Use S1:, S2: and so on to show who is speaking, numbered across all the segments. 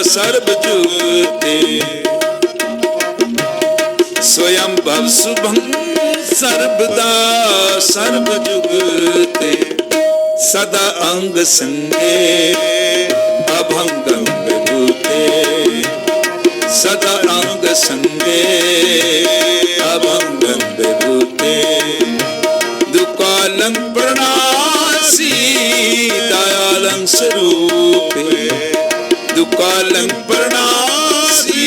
S1: SERB जुगते स्वयं भव शुभं सर्वदा सर्व जुगते सदा अंग संगे अभंगं विभूते सदा अंग संगे अभंगं विभूते दुकालं प्रणासी दयालं स्वरूपे दुकालं प्रणासी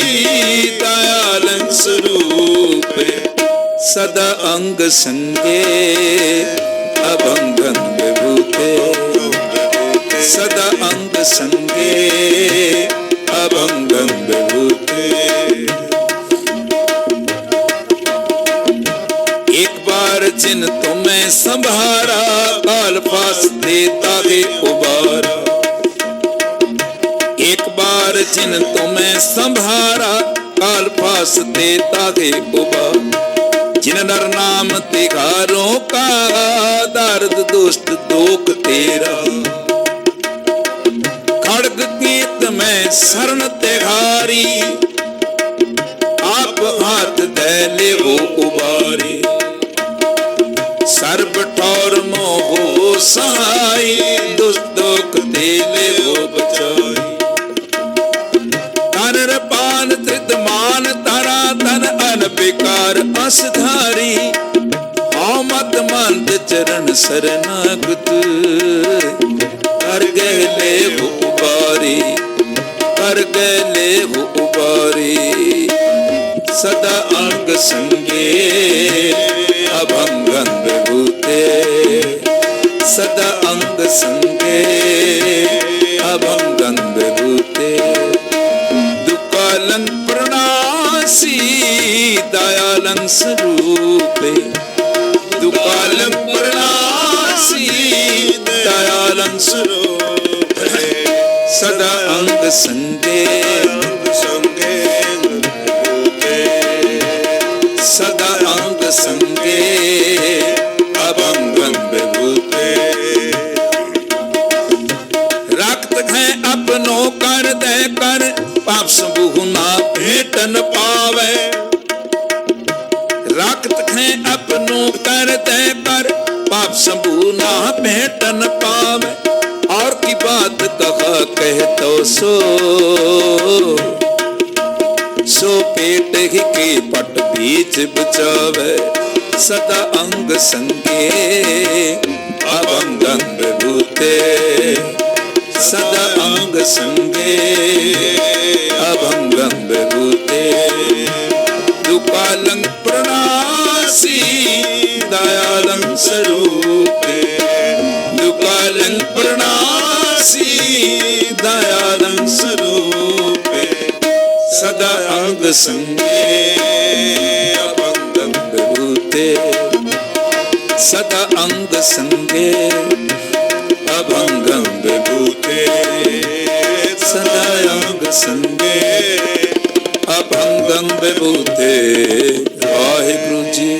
S1: दयालं स्वरूपे सदा अंग संगे अभंगं विभूते सदा अंग संगे अभंगं विभूते। एक बार जिन तुम्हें संभारा काल फास देता है उबारा एक बार जिन तुम्हें संभारा काल फास देता है उबारा जिन नर नाम तिगारों का दर्द दुष्ट दोख तेरा खड़ग कीत में शरण तिहारी आप हाथ दे ले वो उबारी सर्व ठौर मोह सहाय दुष्ट दोख दे ले वो बचाई तर पान त्रित मान तारा तन अन बेकार असधारी हाँ मत मंद चरण शरणागत कर गए हो उबारी कर गए हो उबारी सदा अंग संगे अभंगं विभूते सदा अंग संगे अभंगं विभूते दुकालं प्रणासी दयालं स्वरूपे दुकालं प्रणासी दयालं स्वरूपे सदा अंग संगे सदा अंग संगे अभंगं विभूते रक्त है अपनों कर दे कर पाप सबूह ना भेटन पावे रक्त है अपनों कर दे कर पाप सबूह ना भेटन पावे और की बात कहा कह तो सो पेट ही के पट बीच बचावे सदा अंग संगे अभंगं विभूते सदा अंग संगे अभंगं विभूते दुकालं प्रणासी दयालं स्वरूपे दुकालं प्रणासी दयालं स्वरूपे सदा अंग संगे अभंगं विभूते सदा अंग संगे अभंगं विभूते सदा अंग संगे अभंगं विभूते। वाहिगुरु जी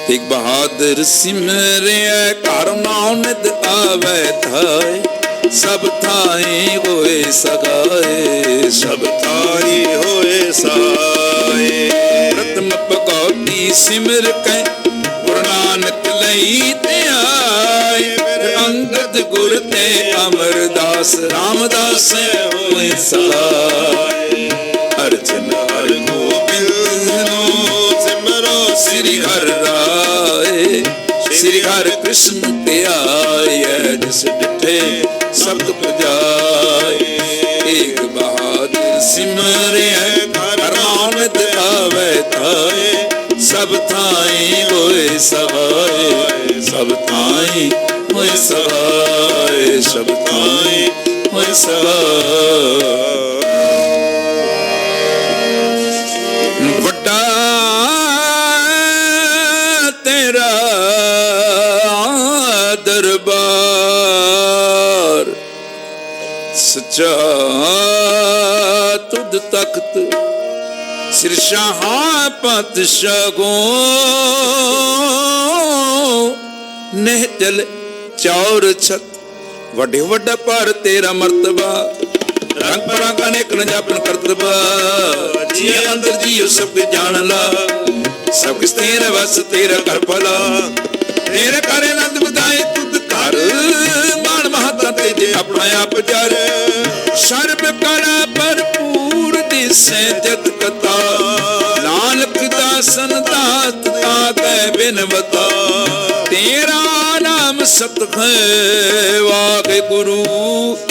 S1: तेग बहादुर सिमरे कर नाम नित आवे थाए सब थाई होए सगाए सब थाई होए सगाए प्रथम भगवती सिमर कै गुरु नानक लई ते आए अंगद गुर ते अमरदास रामदास होए सगाए अर्चन हर गोबिंद सिमरो श्री हर राय श्री हर कृष्ण ते आए जिस डिठे सब पुजाए एक बहादुर सिमरे करनामत आवे थाए सब थाई होए सहाय सब थाई होए सहाय सब थाई होए सहाय वड्डा तेरा दरबार सच्चा तुद तख्त सिर शाह पातशाहो नेह चल चौर छत वड्डे वड्डा पर तेरा मर्तबा रंग बरंग अनेक ਇੱਕ ਨ ਜਾਪਨ ਕਰਤਬ ਜੀ ਅੰਦਰ ਜੀਉ ਸਭ ਕੁਝ ਜਾਣ ਲਾ ਸਭ ਕਿਸ ਤੇਰਾ ਵਸ ਤੇਰਾ ਕਰ ਭਲਾ ਤੇਰੇ ਘਰ ਆਨੰਦ ਵਧਾਏ ਤੁਧ ਘਰ ਮਾਨ ਮਹਤਾ ਤੇਜੇ ਆਪਣਾ ਆਪ ਜਰ ਸਰਬ ਕਲਾ ਭਰਪੂਰ ਦਿਸੈ ਜਤ ਕਤਾ ਨਾਨਕ ਦਾਸਨ ਦਾਤ ਤਾਕੈ ਬਿਨਵਤਾ ਤੇਰਾ ਨਾਮ ਸਤ ਹੈ ਵਾਹਿਗੁਰੂ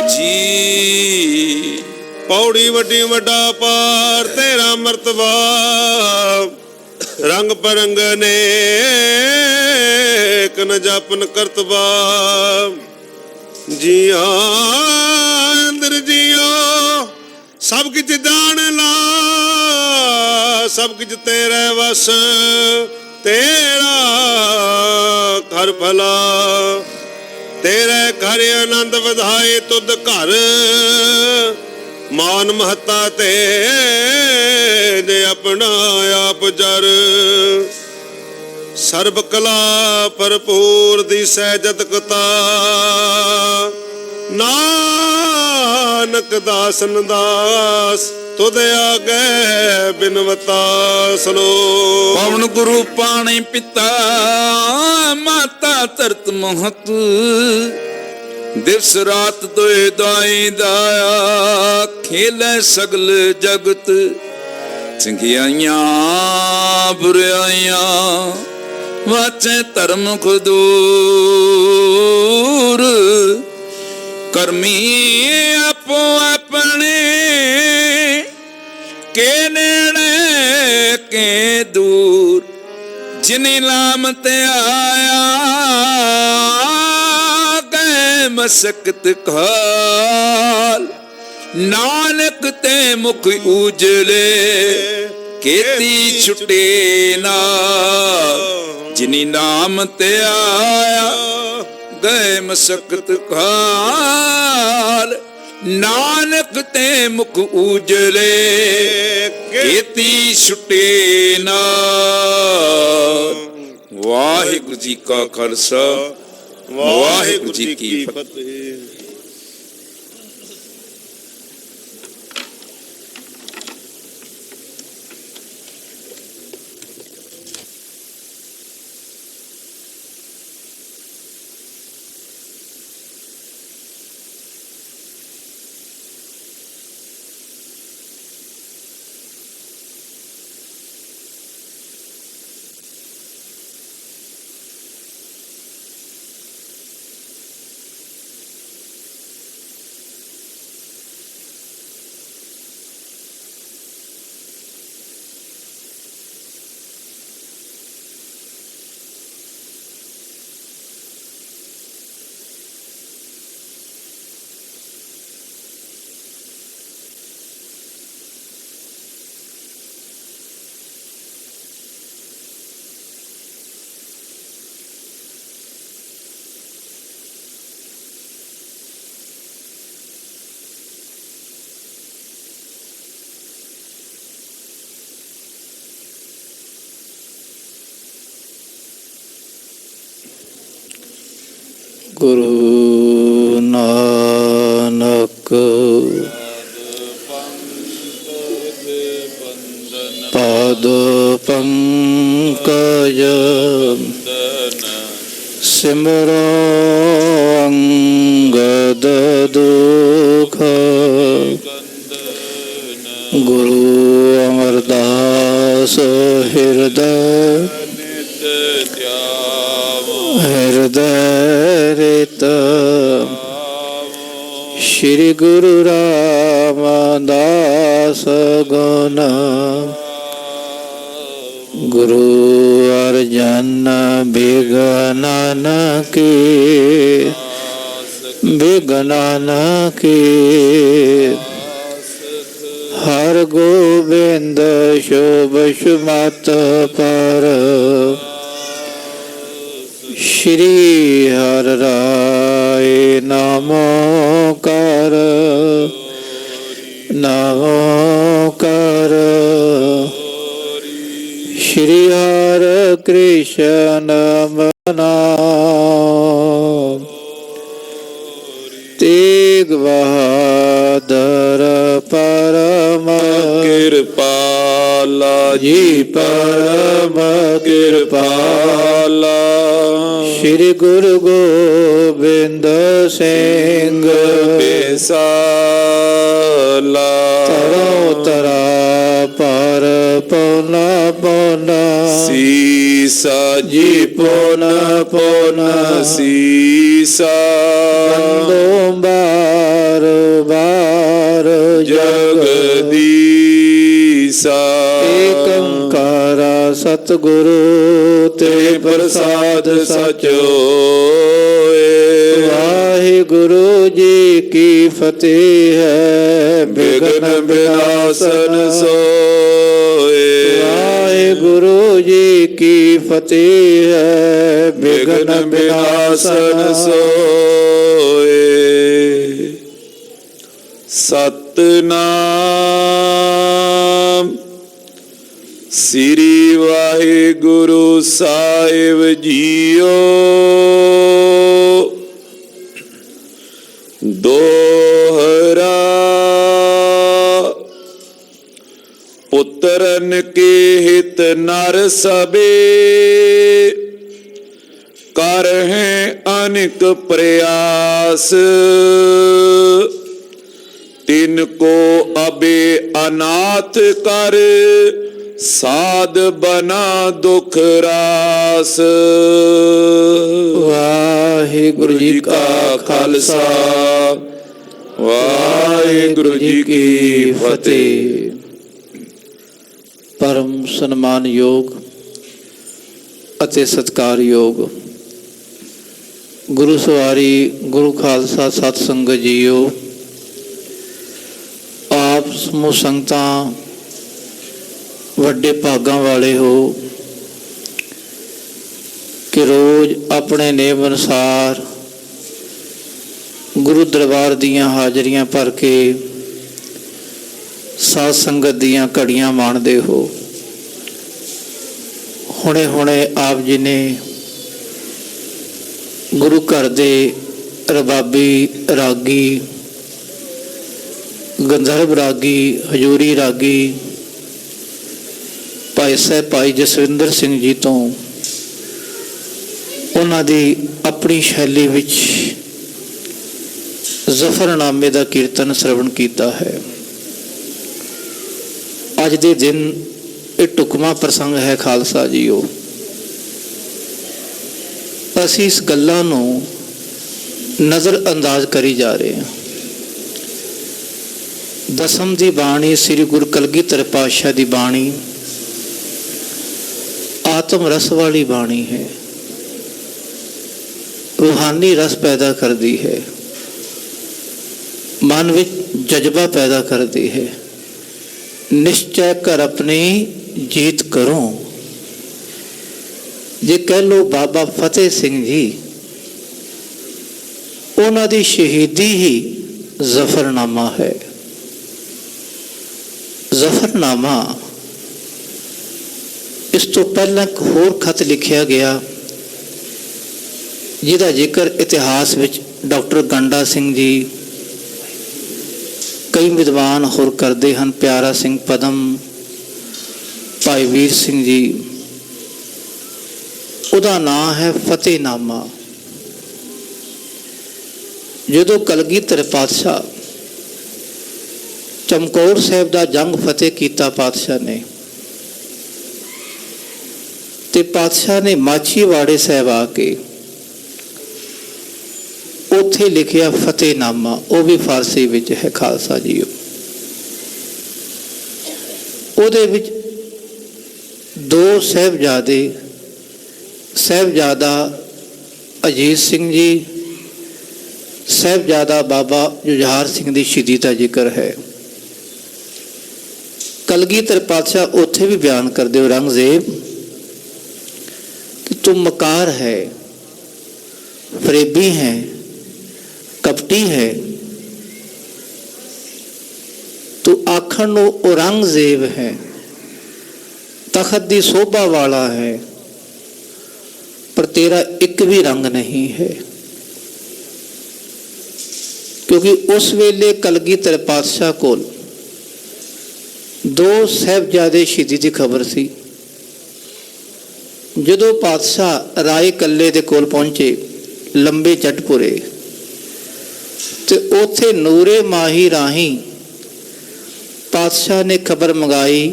S1: ਜੀ।
S2: ਪੌੜੀ ਵੱਡੀ ਵੱਡਾ ਪਾਰ ਤੇਰਾ ਮਰਤਬਾ ਰੰਗ ਪਰੰਗ ਨੇ ਨ ਜਾਪਨ ਕਰਤਬਾ ਜੀਆ ਅੰਦਰ ਜੀਓ ਸਭ ਕਿਛ ਜਾਣ ਲਾ ਸਭ ਕਿਛ ਤੇਰੇ ਵਸ ਤੇਰਾ ਘਰ ਭਲਾ ਤੇਰੇ ਘਰ ਆਨੰਦ ਵਧਾਏ ਤੁਧ ਘਰ ਮਾਨ ਮਹੱਤਾ ਤੇ ਜੇ ਆਪਣਾ ਆਪ ਜਰ ਸਰਬ ਕਲਾ ਭਰਪੂਰ ਦਿਸੈ ਜਤ ਕਤਾ ਨਾਨਕ ਦਾਸਨ ਦਾਸ ਤੁਧ ਆਗੇ ਬਿਨਵਤਾ ਸਲੋ
S1: ਪਵਨ ਗੁਰੂ ਪਾਣੀ ਪਿਤਾ ਮਾਤਾ ਧਰਤ ਮਹਤ ਦਿਵਸ ਰਾਤ ਦੋਇ ਦਾਈ ਦਾਇਆ ਖੇਲੇ ਸਗਲ ਜਗਤ ਚੰਗਿਆਈਆਂ ਬੁਰਾਈਆਂ ਵਾਚੇ ਧਰਮ ਖਦੂਰ ਕਰਮੀ ਆਪੋ ਆਪਣੇ ਕੇ ਨੇੜੇ ਕੇ ਦੂਰ ਜਿਨੇ ਲਾਮ ਤੇ ਆਇਆ ਗਏ ਮਸਕਤ ਖਾਲ ਨਾਨਕ ਤੇ ਮੁਖ ਉਜਲੇ ਕੀਤੀ ਛੁਟੇ ਨਾ ਜਿਨੀ ਨਾਮ ਤੇ ਆਇਆ ਗਏ ਮਸਕਤ ਖਾਲ ਨਾਨਕ ਤੇ ਮੁਖ ਉਜਲੇ ਕੀਤੀ ਛੁਟੇ ਨਾ। ਵਾਹਿਗੁਰੂ ਜੀ ਕਾ ਖਾਲਸਾ ਵਾਹਿਗੁਰੂ ਜੀ ਕੀ ਫਤਿਹ।
S3: ਗੁਰੂ ਨਾਨਕ ਪਾਦ ਪੰਕਜ ਸਿਮਰੋ ਅੰਗਦ ਦੁਖ ਗੁਰੂ ਅਮਰਦਾਸ ਹਿਰਦੈ ਰਿਤ ਸ਼੍ਰੀ ਗੁਰੂ ਰਾਮਦਾਸ ਗੁਣ ਗੁਰੂ ਅਰਜਨ ਬਿਗਨਨ ਕੀ ਹਰ ਗੋਬਿੰਦ ਸ਼ੋਭ ਸੁਮਤ ਪਰ ਸ਼੍ਰੀ ਹਰਿ ਰਾਏ ਨਾਮੋ ਕਰ ਸ਼੍ਰੀ ਹਰਿ ਕ੍ਰਿਸ਼ਨ ਨਾਮ ਤੇਗ ਬਹਾਦਰ ਪਰ ਜੀ ਪਰਮ ਕਿਰਪਾਲਾ। ਸ੍ਰੀ ਗੁਰੂ ਗੋਬਿੰਦ ਸਿੰਘ
S2: ਬੇਸਾਲਾ।
S3: ਤਰੋ ਤਰਾ ਪਰ ਪਉਨਾ ਪਉਨਾ
S2: ਸੀਸਾ
S3: ਜੀ ਪਉਨਾ ਪਉਨਾ
S2: ਸੀਸਾ।
S3: ਬੰਦੋ ਬਾਰ ਬਾਰ
S2: ਜਗਦੀਸਾ।
S3: ਏਕ ਓੰਕਾਰ ਸਤਿਗੁਰੂ ਤੇ ਪ੍ਰਸਾਦ ਸਚ ਹੋਏ। ਵਾਹਿਗੁਰੂ ਜੀ ਕੀ ਫਤਿਹ ਹੈ।
S2: ਬਿਘਨ ਬਿਨਾਸਨ ਸੋਏ।
S3: ਵਾਹਿਗੁਰੂ ਜੀ ਕੀ ਫਤਿਹ ਹੈ।
S2: ਬਿਘਨ ਬਿਨਾਸਨ ਸੋਏ। ਸਤਿਨਾਮ ਸ੍ਰੀ ਵਾਹਿਗੁਰੂ ਸਾਹਿਬ ਜੀਓ। ਦੋਹਰਾ ਪੁੱਤਰਨ ਕੇ ਹਿਤ ਨਰ ਸਭੇ। ਕਰ ਹੈ ਅਨਿਕ ਪ੍ਰਯਾਸ। ਤਿਨ ਕੋ ਅਬੇ ਅਨਾਥ ਕਰ। ਸਾਧ ਬਨਾ ਦੁਖ ਰਾਸ।
S3: ਵਾਹਿਗੁਰੂ ਜੀ ਕਾ ਖਾਲਸਾ
S2: ਵਾਹਿਗੁਰੂ ਜੀ ਕੀ ਫਤਿਹ।
S3: ਪਰਮ ਸਨਮਾਨਯੋਗ ਅਤੇ ਸਤਿਕਾਰਯੋਗ ਗੁਰੂ ਸਵਾਰੀ ਗੁਰੂ ਖਾਲਸਾ ਸਤ ਸੰਗਤ ਜੀਓ। ਆਪ ਸਮੂਹ ਸੰਗਤਾਂ ਵੱਡੇ ਭਾਗਾਂ ਵਾਲੇ ਹੋ ਕਿ ਰੋਜ਼ ਆਪਣੇ ਨੇਮ ਅਨੁਸਾਰ ਗੁਰੂ ਦਰਬਾਰ ਦੀਆਂ ਹਾਜ਼ਰੀਆਂ ਭਰ ਕੇ ਸਾਧ ਸੰਗਤ ਦੀਆਂ ਘੜੀਆਂ ਮਾਣਦੇ ਹੋ। ਹੁਣੇ ਹੁਣੇ ਆਪ ਜੀ ਨੇ ਗੁਰੂ ਘਰ ਦੇ ਰਬਾਬੀ ਰਾਗੀ, ਗੰਧਰਵ ਰਾਗੀ, ਹਜ਼ੂਰੀ ਰਾਗੀ ਭਾਈ ਸਾਹਿਬ ਭਾਈ ਜਸਵਿੰਦਰ ਸਿੰਘ ਜੀ ਤੋਂ ਉਹਨਾਂ ਦੀ ਆਪਣੀ ਸ਼ੈਲੀ ਵਿੱਚ ਜ਼ਫਰਨਾਮੇ ਦਾ ਕੀਰਤਨ ਸਰਵਣ ਕੀਤਾ ਹੈ। ਅੱਜ ਦੇ ਦਿਨ ਇਹ ਢੁਕਵਾਂ ਪ੍ਰਸੰਗ ਹੈ ਖਾਲਸਾ ਜੀਓ। ਅਸੀਂ ਇਸ ਗੱਲਾਂ ਨੂੰ ਨਜ਼ਰ ਅੰਦਾਜ਼ ਕਰੀ ਜਾ ਰਹੇ ਹਾਂ। ਦਸਮ ਦੀ ਬਾਣੀ ਸ੍ਰੀ ਗੁਰੂ ਕਲਗੀਧਰ ਪਾਤਸ਼ਾਹ ਦੀ ਬਾਣੀ ਆਤਮ ਰਸ ਵਾਲੀ ਬਾਣੀ ਹੈ। रूहानी रस पैदा करती है, मन विच जज्बा पैदा करती है। निश्चय कर अपनी जीत करो। जे कह लो बाबा फतेह सिंह जी, उन्हां दी शहीदी ही जफरनामा है। जफरनामा इस तो पहला एक होर खत लिखिया गया जिहदा जिक्र इतिहास विच डॉक्टर गंडा सिंह जी, कई विद्वान होर करते हैं, प्यारा सिंह पदम, भाई वीर सिंह जी। उहदा नाम है फतेहनामा। जदों कलगीधर पातशाह चमकौर साहिब दा जंग फतेह कीता पातशाह ने, ते पातशाह ने माछीवाड़े साहिब आके उत्थे लिखिया फतेहनामा, वो भी फारसी विच है खालसा जी। उहदे विच दो साहिबजादे, साहिबजादा अजीत सिंह जी, साहिबजादा बाबा जुझार सिंह की शहीदी का जिक्र है। कलगीधर पातशाह उत्थे भी बयान करते हो, औरंगजेब कि तू मकार है, फरेबी है, कपटी है, तू आखण नूं औरंगजेब है, तखत दी शोभा वाला है, पर तेरा एक भी रंग नहीं है। क्योंकि उस वेले कलगीधर पातशाह कोल ਦੋ ਸਾਹਿਬਜ਼ਾਦੇ ਸ਼ਹੀਦੀ ਦੀ ਖਬਰ ਸੀ। ਜਦੋਂ ਪਾਤਸ਼ਾਹ ਰਾਏ ਕੱਲੇ ਦੇ ਕੋਲ ਪਹੁੰਚੇ ਲੰਬੇ ਜਟਪੁਰੇ, ਤੇ ਉੱਥੇ ਨੂਰੇ ਮਾਹੀ ਰਾਹੀਂ ਪਾਤਸ਼ਾਹ ਨੇ ਖਬਰ ਮੰਗਾਈ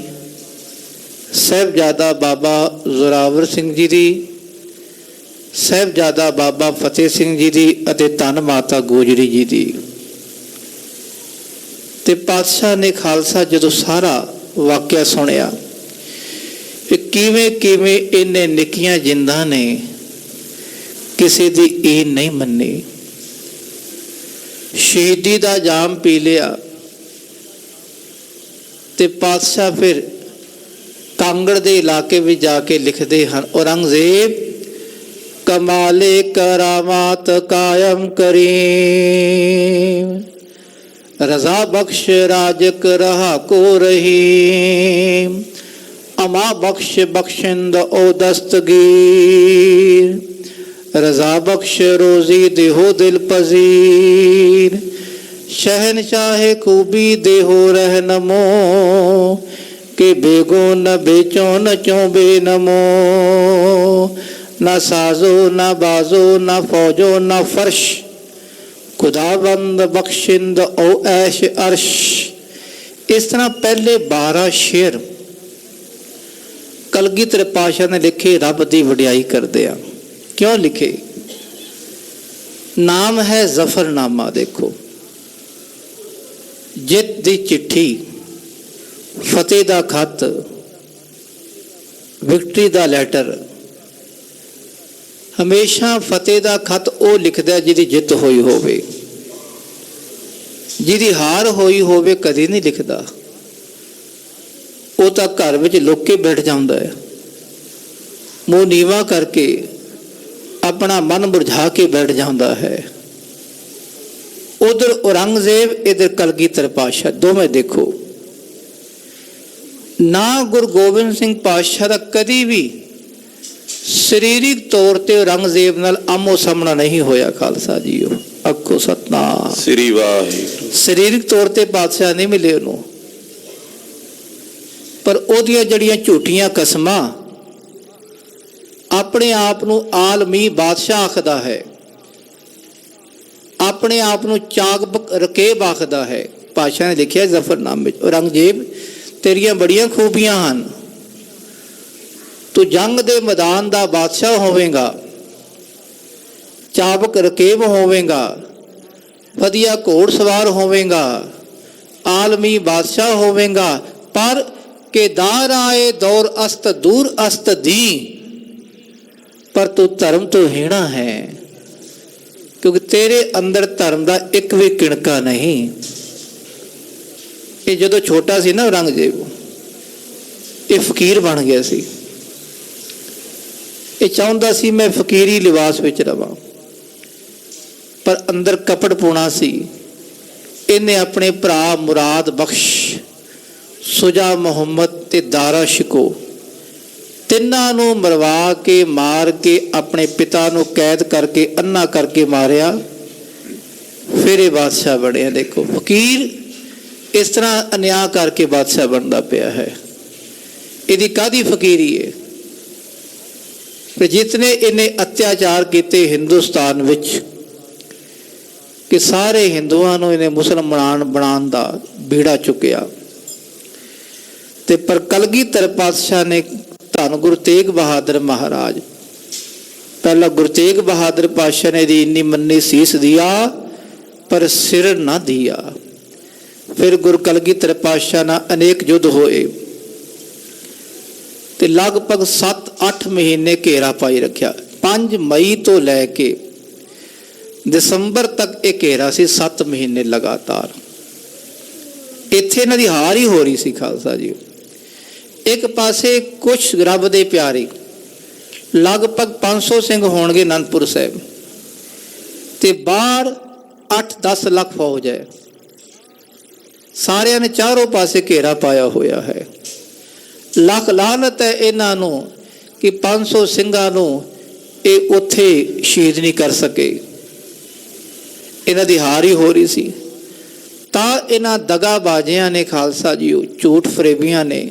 S3: ਸਾਹਿਬਜ਼ਾਦਾ ਬਾਬਾ ਜ਼ੋਰਾਵਰ ਸਿੰਘ ਜੀ ਦੀ, ਸਾਹਿਬਜ਼ਾਦਾ ਬਾਬਾ ਫਤਿਹ ਸਿੰਘ ਜੀ ਦੀ ਅਤੇ ਧੰਨ ਮਾਤਾ ਗੋਜਰੀ ਜੀ ਦੀ। ਤੇ ਪਾਤਸ਼ਾਹ ਨੇ ਖਾਲਸਾ ਜਦੋਂ ਸਾਰਾ ਵਾਕਿਆ ਸੁਣਿਆ ਕਿ ਕਿਵੇਂ ਕਿਵੇਂ ਇਹਨੇ ਨਿੱਕੀਆਂ ਜਿੰਦਾਂ ਨੇ ਕਿਸੇ ਦੀ ਇਹ ਨਹੀਂ ਮੰਨੀ, ਸ਼ਹੀਦੀ ਦਾ ਜਾਮ ਪੀ ਲਿਆ। ਤੇ ਪਾਤਸ਼ਾਹ ਫਿਰ ਕਾਂਗੜ ਦੇ ਇਲਾਕੇ ਵਿੱਚ ਜਾ ਕੇ ਲਿਖਦੇ ਹਨ, ਔਰੰਗਜ਼ੇਬ ਕਮਾਲੇ ਕਰਾਮਾਤ ਕਾਇਮ ਕਰੀਮ, रजा बख्श राजक रहा को रहीम, अमा बख्श बख्शिंद ओ दस्तगीर, रजा बख्श रोजी देहो दिल पजीर, शहनशाहे खूबी देहो रहनमो, के बेगो न बेचो न चौबे नमो, न साजो न बाजो न फौजो न फर्श, खुदाबंद बख्शिंद ओ ऐश अर्श। इस तरह पहले 12 शेर कलगीधर पातशाह ने लिखे रब की वडियाई करदे आ। क्यों लिखे? नाम है जफरनामा। देखो, जित दी चिट्ठी, फतेह दा खत, विक्ट्री दा लैटर। हमेशा फतेह दा खत वो लिखदा जिहदी जित होई होवे, जिहदी हार होई होवे कदी नहीं लिखदा। वो तो घर विच लुक के बैठ जांदा है, मूँह नीवा करके अपना मन मुरझा के बैठ जांदा है। उधर औरंगजेब, इधर कलगीधर पातशाह, दोवें देखो ना गुरु गोबिंद सिंह पातशाह दा कदी भी सरीरिक तौर पर औरंगजेब नाल आमो सामना नहीं होया। खालसा जी आखो सतनाम
S2: श्री वाहिगुरू।
S3: सरीरिक तौर पर बादशाह नहीं मिले उन्होंने, पर ओदियां जड़ियां झूठियां कसमां अपने आप को आलमी बादशाह आखदा है, अपने आप को चाक रकेब आखदा है। पातशाह ने लिखा जफरनामे, औरंगजेब तेरियां बड़ियां खूबियां हैं, तू जंग दे मैदान दा बादशाह होवेगा, चाबक रकेब होवेगा, वधिया घोड़ सवार होवेगा, आलमी बादशाह होवेगा, पर के दार आए दौर अस्त दूर अस्त दी, पर तू धर्म तो हीणा है, क्योंकि तेरे अंदर धर्म का एक भी किणका नहीं। ये जदों छोटा सी ना औरंगजेब, ये फकीर बन गया सी। ये चाहता सी मैं फकीरी लिबास विच रवां, पर अंदर कपड़पुणा सी। इन्हें अपने भरा मुराद बख्श, सुजा मुहम्मद ते दारा शिको तिन्हां नूं मरवा के मार के अपने पिता नूं कैद करके अन्ना करके मारिया, फिर ये बादशाह बने। देखो फकीर इस तरह अन्याय करके बादशाह बनता पिया है। इहदी काहदी फकीरी है? जितने इन्हें अत्याचार किए हिंदुस्तान विच कि सारे हिंदुओं को इन्हें मुसलमान बनाने का बीड़ा चुकया। ते पर कलगीधर पातशाह ने धन गुरु तेग बहादुर महाराज, पहला गुरु तेग बहादुर पातशाह ने दी इन्नी मन्नी सीस दिया पर सिर ना दिया। फिर गुरु कलगीधर पातशाह ना अनेक युद्ध होए, ते लगभग 7-8 महीने घेरा पाई रखा। 5 मई तो लैके दिसंबर तक एक घेरा सी, 7 महीने लगातार। इत्थे इन्हां दी हार ही हो रही सी। खालसा जी एक पासे कुछ रब दे प्यारे लगभग 500 सिंह होणगे आनंदपुर साहिब, ते बाहर 8-10 लाख फौज है। सारिਆਂ ने चारों पासे घेरा पाया होया है। लख लानत है इन्हां नूं कि 500 ਸਿੰਘਾਂ ਨੂੰ ਇਹ ਉੱਥੇ शहीद नहीं कर सके। इन्हां दी हार ही हो रही सी। ਤਾਂ ਇਹਨਾਂ ਦਗਾਬਾਜ਼ੀਆਂ ਨੇ ਖਾਲਸਾ ਜੀਓ, ਝੂਠ ਫਰੇਬੀਆਂ ਨੇ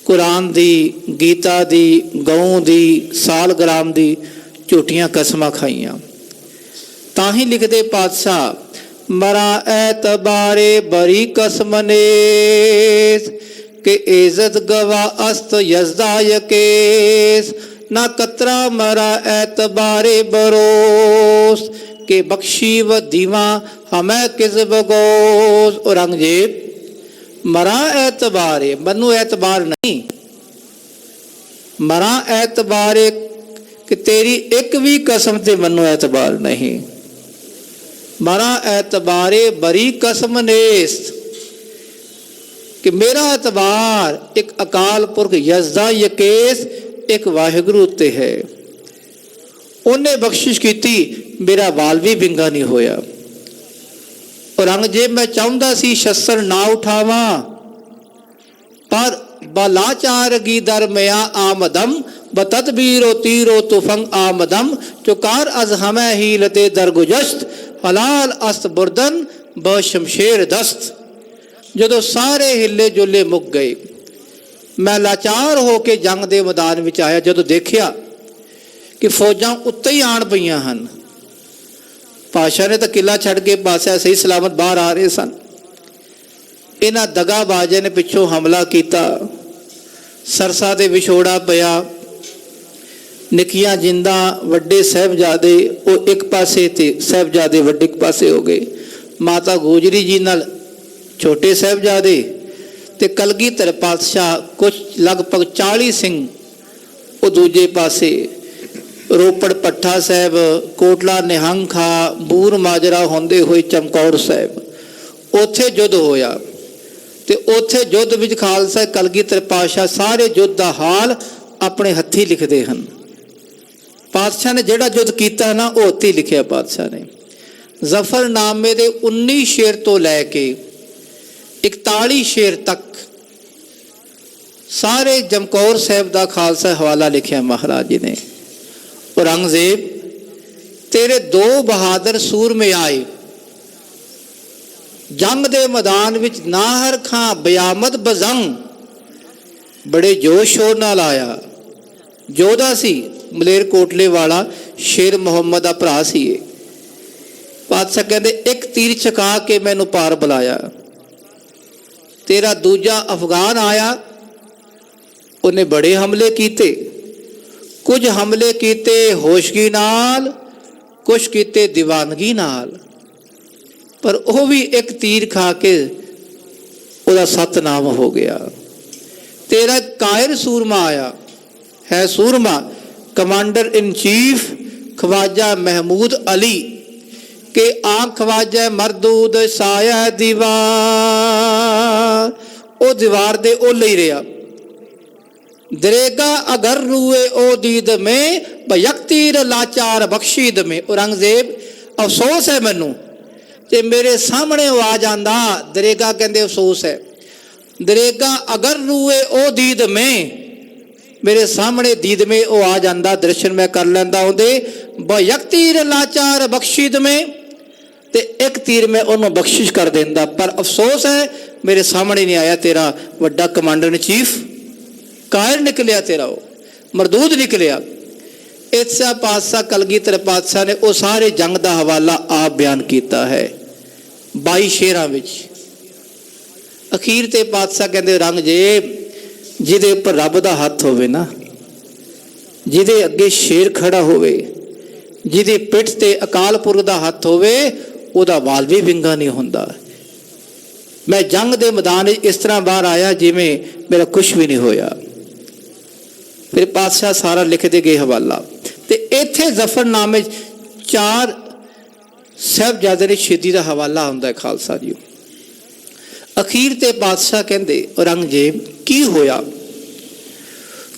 S3: ਕੁਰਾਨ ਦੀ, ਗੀਤਾ ਦੀ, ਗਊ ਦੀ, ਸਾਲਗ੍ਰਾਮ ਦੀ ਝੂਠੀਆਂ ਕਸਮਾਂ ਖਾਈਆਂ। ਤਾਂ ਹੀ ਲਿਖਦੇ ਪਾਤਸ਼ਾਹ, ਮਰਾ ਐਤਬਾਰੇ ਬਰੀ ਕਸਮ ਨੇਸ ਕਿ ਇੱਜ਼ਤ ਗਵਾ ਅਸਤ ਯਜ਼ਦਾ ਯਕੇਸ ਨਾ ਕਤਰਾ ਮਰਾ ਐਤਬਾਰੇ ਬਰੋਸ ਕਿ ਬਖਸ਼ੀ ਵ ਦੀਵਾ ਹਮੈ ਕਿਜ਼ਬ ਗੋਸ। ਔਰੰਗਜ਼ੇਬ, ਮਰਾ ਐਤਬਾਰੇ, ਮੈਨੂੰ ਐਤਬਾਰ ਨਹੀਂ, ਮਰਾ ਐਤਬਾਰੇ ਕਿ ਤੇਰੀ ਇੱਕ ਵੀ ਕਸਮ ਤੇ ਮੈਨੂੰ ਐਤਬਾਰ ਨਹੀਂ। ਮਰਾ ਐਤਬਾਰੇ ਬਰੀ ਕਸਮ ਨੇਸ ਕਿ ਮੇਰਾ ਐਤਬਾਰ ਇੱਕ ਅਕਾਲ ਪੁਰਖ ਯਜ਼ਦਾ ਯਕੇਸ, ਇੱਕ ਵਾਹਿਗੁਰੂ ਉੱਤੇ ਹੈ। ਉਹਨੇ ਬਖਸ਼ਿਸ਼ ਕੀਤੀ, ਮੇਰਾ ਵਾਲ ਵੀ ਵਿੰਗਾ ਨਹੀਂ ਹੋਇਆ। ਔਰੰਗਜ਼ੇਬ, ਮੈਂ ਚਾਹੁੰਦਾ ਸੀ ਸ਼ਸਤਰ ਨਾ ਉਠਾਵਾਂ, ਪਰ ਬਲਾਚਾਰਗੀ ਦਰਮਿਆ ਆਮਦਮ ਬਤਦਬੀਰੋ ਤੀਰੋ ਤੁਫੰਗ ਆਮਦਮ ਚੁਕਾਰ ਅਜ਼ ਹਮੈ ਹੀਲਤੇ ਦਰਗੁਜਸ਼ਤ ਹਲਾਲ ਅਸਤ ਬੁਰਦਨ ਬ ਸ਼ਮਸ਼ੇਰ ਦਸਤ। ਜਦੋਂ ਸਾਰੇ ਹਿੱਲੇ ਜੁਲੇ ਮੁੱਕ ਗਏ, ਮੈਂ ਲਾਚਾਰ ਹੋ ਕੇ ਜੰਗ ਦੇ ਮੈਦਾਨ ਵਿੱਚ ਆਇਆ। ਜਦੋਂ ਦੇਖਿਆ ਕਿ ਫੌਜਾਂ ਉੱਤੇ ਹੀ ਆਣ ਪਈਆਂ ਹਨ, ਪਾਸ਼ਾ ਨੇ ਤਾਂ ਕਿਲਾ ਛੱਡ ਕੇ ਪਾਸਿਆ ਸਹੀ ਸਲਾਮਤ ਬਾਹਰ ਆ ਰਹੇ ਸਨ। ਇਹਨਾਂ ਦਗਾਬਾਜ਼ਾਂ ਨੇ ਪਿੱਛੋਂ ਹਮਲਾ ਕੀਤਾ, ਸਰਸਾ ਦੇ ਵਿਛੋੜਾ ਪਿਆ। ਨਿੱਕੀਆਂ ਜਿੰਦਾਂ ਵੱਡੇ ਸਾਹਿਬਜ਼ਾਦੇ ਉਹ ਇੱਕ ਪਾਸੇ ਤੇ ਸਾਹਿਬਜ਼ਾਦੇ ਵੱਡੇ ਇੱਕ ਪਾਸੇ ਹੋ ਗਏ। ਮਾਤਾ ਗੋਜਰੀ ਜੀ ਨਾਲ ਛੋਟੇ ਸਾਹਿਬਜ਼ਾਦੇ ਤੇ ਕਲਗੀਧਰ ਪਾਤਸ਼ਾਹ ਕੁਝ ਲਗਭਗ 40 ਸਿੰਘ ਉਹ ਦੂਜੇ ਪਾਸੇ। ਰੋਪੜ ਪੱਠਾ ਸਾਹਿਬ, ਕੋਟਲਾ ਨਿਹੰਗ ਖਾਂ, ਬੂਰ ਮਾਜਰਾ ਹੁੰਦੇ ਹੋਏ ਚਮਕੌਰ ਸਾਹਿਬ, ਉੱਥੇ ਯੁੱਧ ਹੋਇਆ। ਤੇ ਉੱਥੇ ਯੁੱਧ ਵਿੱਚ ਖਾਲਸਾ ਕਲਗੀਧਰ ਪਾਤਸ਼ਾਹ ਸਾਰੇ ਯੁੱਧ ਦਾ ਹਾਲ ਆਪਣੇ ਹੱਥੀਂ ਲਿਖਦੇ ਹਨ। ਪਾਤਸ਼ਾਹ ਨੇ ਜਿਹੜਾ ਯੁੱਧ ਕੀਤਾ ਨਾ ਉਹ ਉੱਥੇ ਹੀ ਲਿਖਿਆ ਪਾਤਸ਼ਾਹ ਨੇ। ਜ਼ਫਰਨਾਮੇ ਦੇ 19 ਸ਼ੇਰ ਤੋਂ ਲੈ ਕੇ 41 ਸ਼ੇਰ ਤੱਕ ਸਾਰੇ ਚਮਕੌਰ ਸਾਹਿਬ ਦਾ ਖਾਲਸਾ ਹਵਾਲਾ ਲਿਖਿਆ ਮਹਾਰਾਜ ਜੀ ਨੇ। ਔਰੰਗਜ਼ੇਬ, ਤੇਰੇ 2 ਬਹਾਦਰ ਸੂਰਮੇ ਆਏ ਜੰਗ ਦੇ ਮੈਦਾਨ ਵਿੱਚ। ਨਾਹਰ ਖਾਂ ਬਿਆਮਦ ਬਜ਼ੰਗ ਬੜੇ ਜੋਸ਼ ਸ਼ੋਰ ਨਾਲ ਆਇਆ। ਯੋਧਾ ਸੀ, ਮਲੇਰ ਕੋਟਲੇ ਵਾਲਾ, ਸ਼ੇਰ ਮੁਹੰਮਦ ਦਾ ਭਰਾ ਸੀ ਇਹ। ਪਾਤਸ਼ਾਹ ਕਹਿੰਦੇ, ਇੱਕ ਤੀਰ ਚਕਾ ਕੇ ਮੈਨੂੰ ਪਾਰ ਬੁਲਾਇਆ। ਤੇਰਾ ਦੂਜਾ ਅਫਗਾਨ ਆਇਆ, ਉਹਨੇ ਬੜੇ ਹਮਲੇ ਕੀਤੇ। ਕੁਝ ਹਮਲੇ ਕੀਤੇ ਹੋਸ਼ਗੀ ਨਾਲ, ਕੁਝ ਕੀਤੇ ਦੀਵਾਨਗੀ ਨਾਲ, ਪਰ ਉਹ ਵੀ ਇੱਕ ਤੀਰ ਖਾ ਕੇ ਉਹਦਾ ਸਤਨਾਮ ਹੋ ਗਿਆ। ਤੇਰਾ ਕਾਇਰ ਸੂਰਮਾ ਆਇਆ ਹੈ, ਸੂਰਮਾ ਕਮਾਂਡਰ ਇਨ ਚੀਫ ਖਵਾਜਾ ਮਹਿਮੂਦ ਅਲੀ के आँख ख्वाजा मरदूद साया दीवार। ओ दीवार दे ओ ले रहा दरेगा अगर रूए ओ दीद में बयकतीर लाचार बख्शीद में। औरंगजेब अफसोस है मैनू ते मेरे सामने आ जांदा। दरेगा कहंदे अफसोस है। दरेगा अगर रूए ओ दीद में, मेरे सामने दीद में ओ आ जांदा, दर्शन मैं कर लैंदा ओंदे। बयकतीर लाचार बख्शीद में, ते एक तीर में उन्होंने बख्शिश कर देंदा। पर अफसोस है मेरे सामने नहीं आया तेरा वड्डा कमांडर इन चीफ। कायर निकलिया तेरा, वो मरदूद निकलिया। इत्सा पातशाह कलगीधर पातशाह ने वो सारे जंग का हवाला आप बयान किया है 22 शेरां विच। अखीर ते पातशाह कहते औरंगजेब, जिहदे उपर रब दा हथ होवे ना, जिहदे अगे शेर खड़ा होवे, जिहदी पिठ ते अकाल पुरख दा हथ होवे, ਉਹਦਾ ਵਾਲ ਵੀ ਵਿੰਗਾ ਨਹੀਂ ਹੁੰਦਾ। मैं जंग के मैदान इस तरह बाहर आया जिमें मेरा कुछ भी नहीं होया। फिर पातशाह सारा लिखते गए हवाला। तो इत्थे जफरनामे 4 साहिबजादे की शहीदी का हवाला होंदा है खालसा जी। अखीर ते पातशाह कहते औरंगजेब की होया,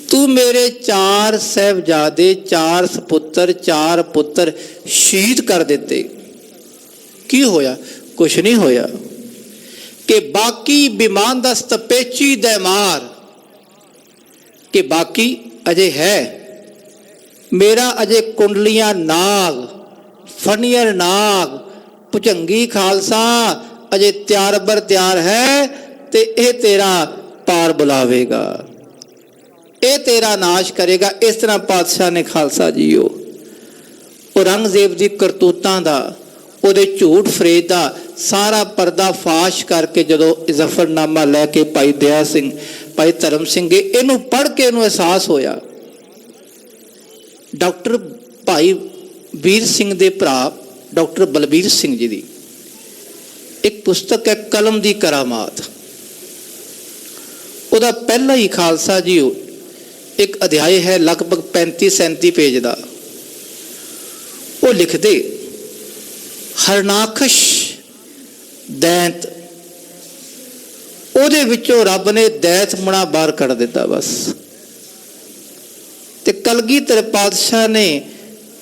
S3: तू मेरे 4 साहिबजादे 4 सपुत्र 4 पुत्र शहीद कर दिते, की होया? कुछ नहीं होया। कि बाकी बिमानदस्त पेची दैमार, कि बाकी अजे है मेरा अजे कुंडलियां नाग फनियर नाग भुजंगी खालसा ਅਜੇ ਤਿਆਰ ਬਰ ਤਿਆਰ ਹੈ ਤੇ ਇਹ ਤੇਰਾ ਪਾਰ ਬੁਲਾਵੇਗਾ, ਇਹ ਤੇਰਾ ਨਾਸ਼ ਕਰੇਗਾ। ਇਸ ਤਰ੍ਹਾਂ ਪਾਤਸ਼ਾਹ ਨੇ ਖਾਲਸਾ ਜੀਓ ਔਰੰਗਜ਼ੇਬ ਦੀ ਕਰਤੂਤਾਂ ਦਾ, ਉਹਦੇ ਝੂਠ ਫਰੇਬ ਦਾ ਸਾਰਾ ਪਰਦਾ ਫਾਸ਼ ਕਰਕੇ ਜਦੋਂ ਜ਼ਫਰਨਾਮਾ ਲੈ ਕੇ ਭਾਈ ਦਇਆ ਸਿੰਘ, ਭਾਈ ਧਰਮ ਸਿੰਘ ਇਹਨੂੰ ਪੜ੍ਹ ਕੇ ਇਹਨੂੰ ਅਹਿਸਾਸ ਹੋਇਆ। ਡਾਕਟਰ ਭਾਈ ਵੀਰ ਸਿੰਘ ਦੇ ਭਰਾ ਡਾਕਟਰ ਬਲਬੀਰ ਸਿੰਘ ਜੀ ਦੀ ਇੱਕ ਪੁਸਤਕ ਹੈ ਕਲਮ ਦੀ ਕਰਾਮਾਤ। ਉਹਦਾ ਪਹਿਲਾ ਹੀ ਖਾਲਸਾ ਜੀ ਇੱਕ ਅਧਿਆਇ ਹੈ ਲਗਭਗ 35-37 ਪੇਜ ਦਾ। ਉਹ ਲਿਖਦੇ ਹਰਨਾਖਸ਼ ਦੈਂਤ, ਉਹਦੇ ਵਿੱਚੋਂ ਰੱਬ ਨੇ ਦੈਤ ਮੁਣਾ ਬਾਹਰ ਕੱਢ ਦਿੱਤਾ ਬਸ। ਤੇ ਕਲਗੀਧਰ ਪਾਤਸ਼ਾਹ ਨੇ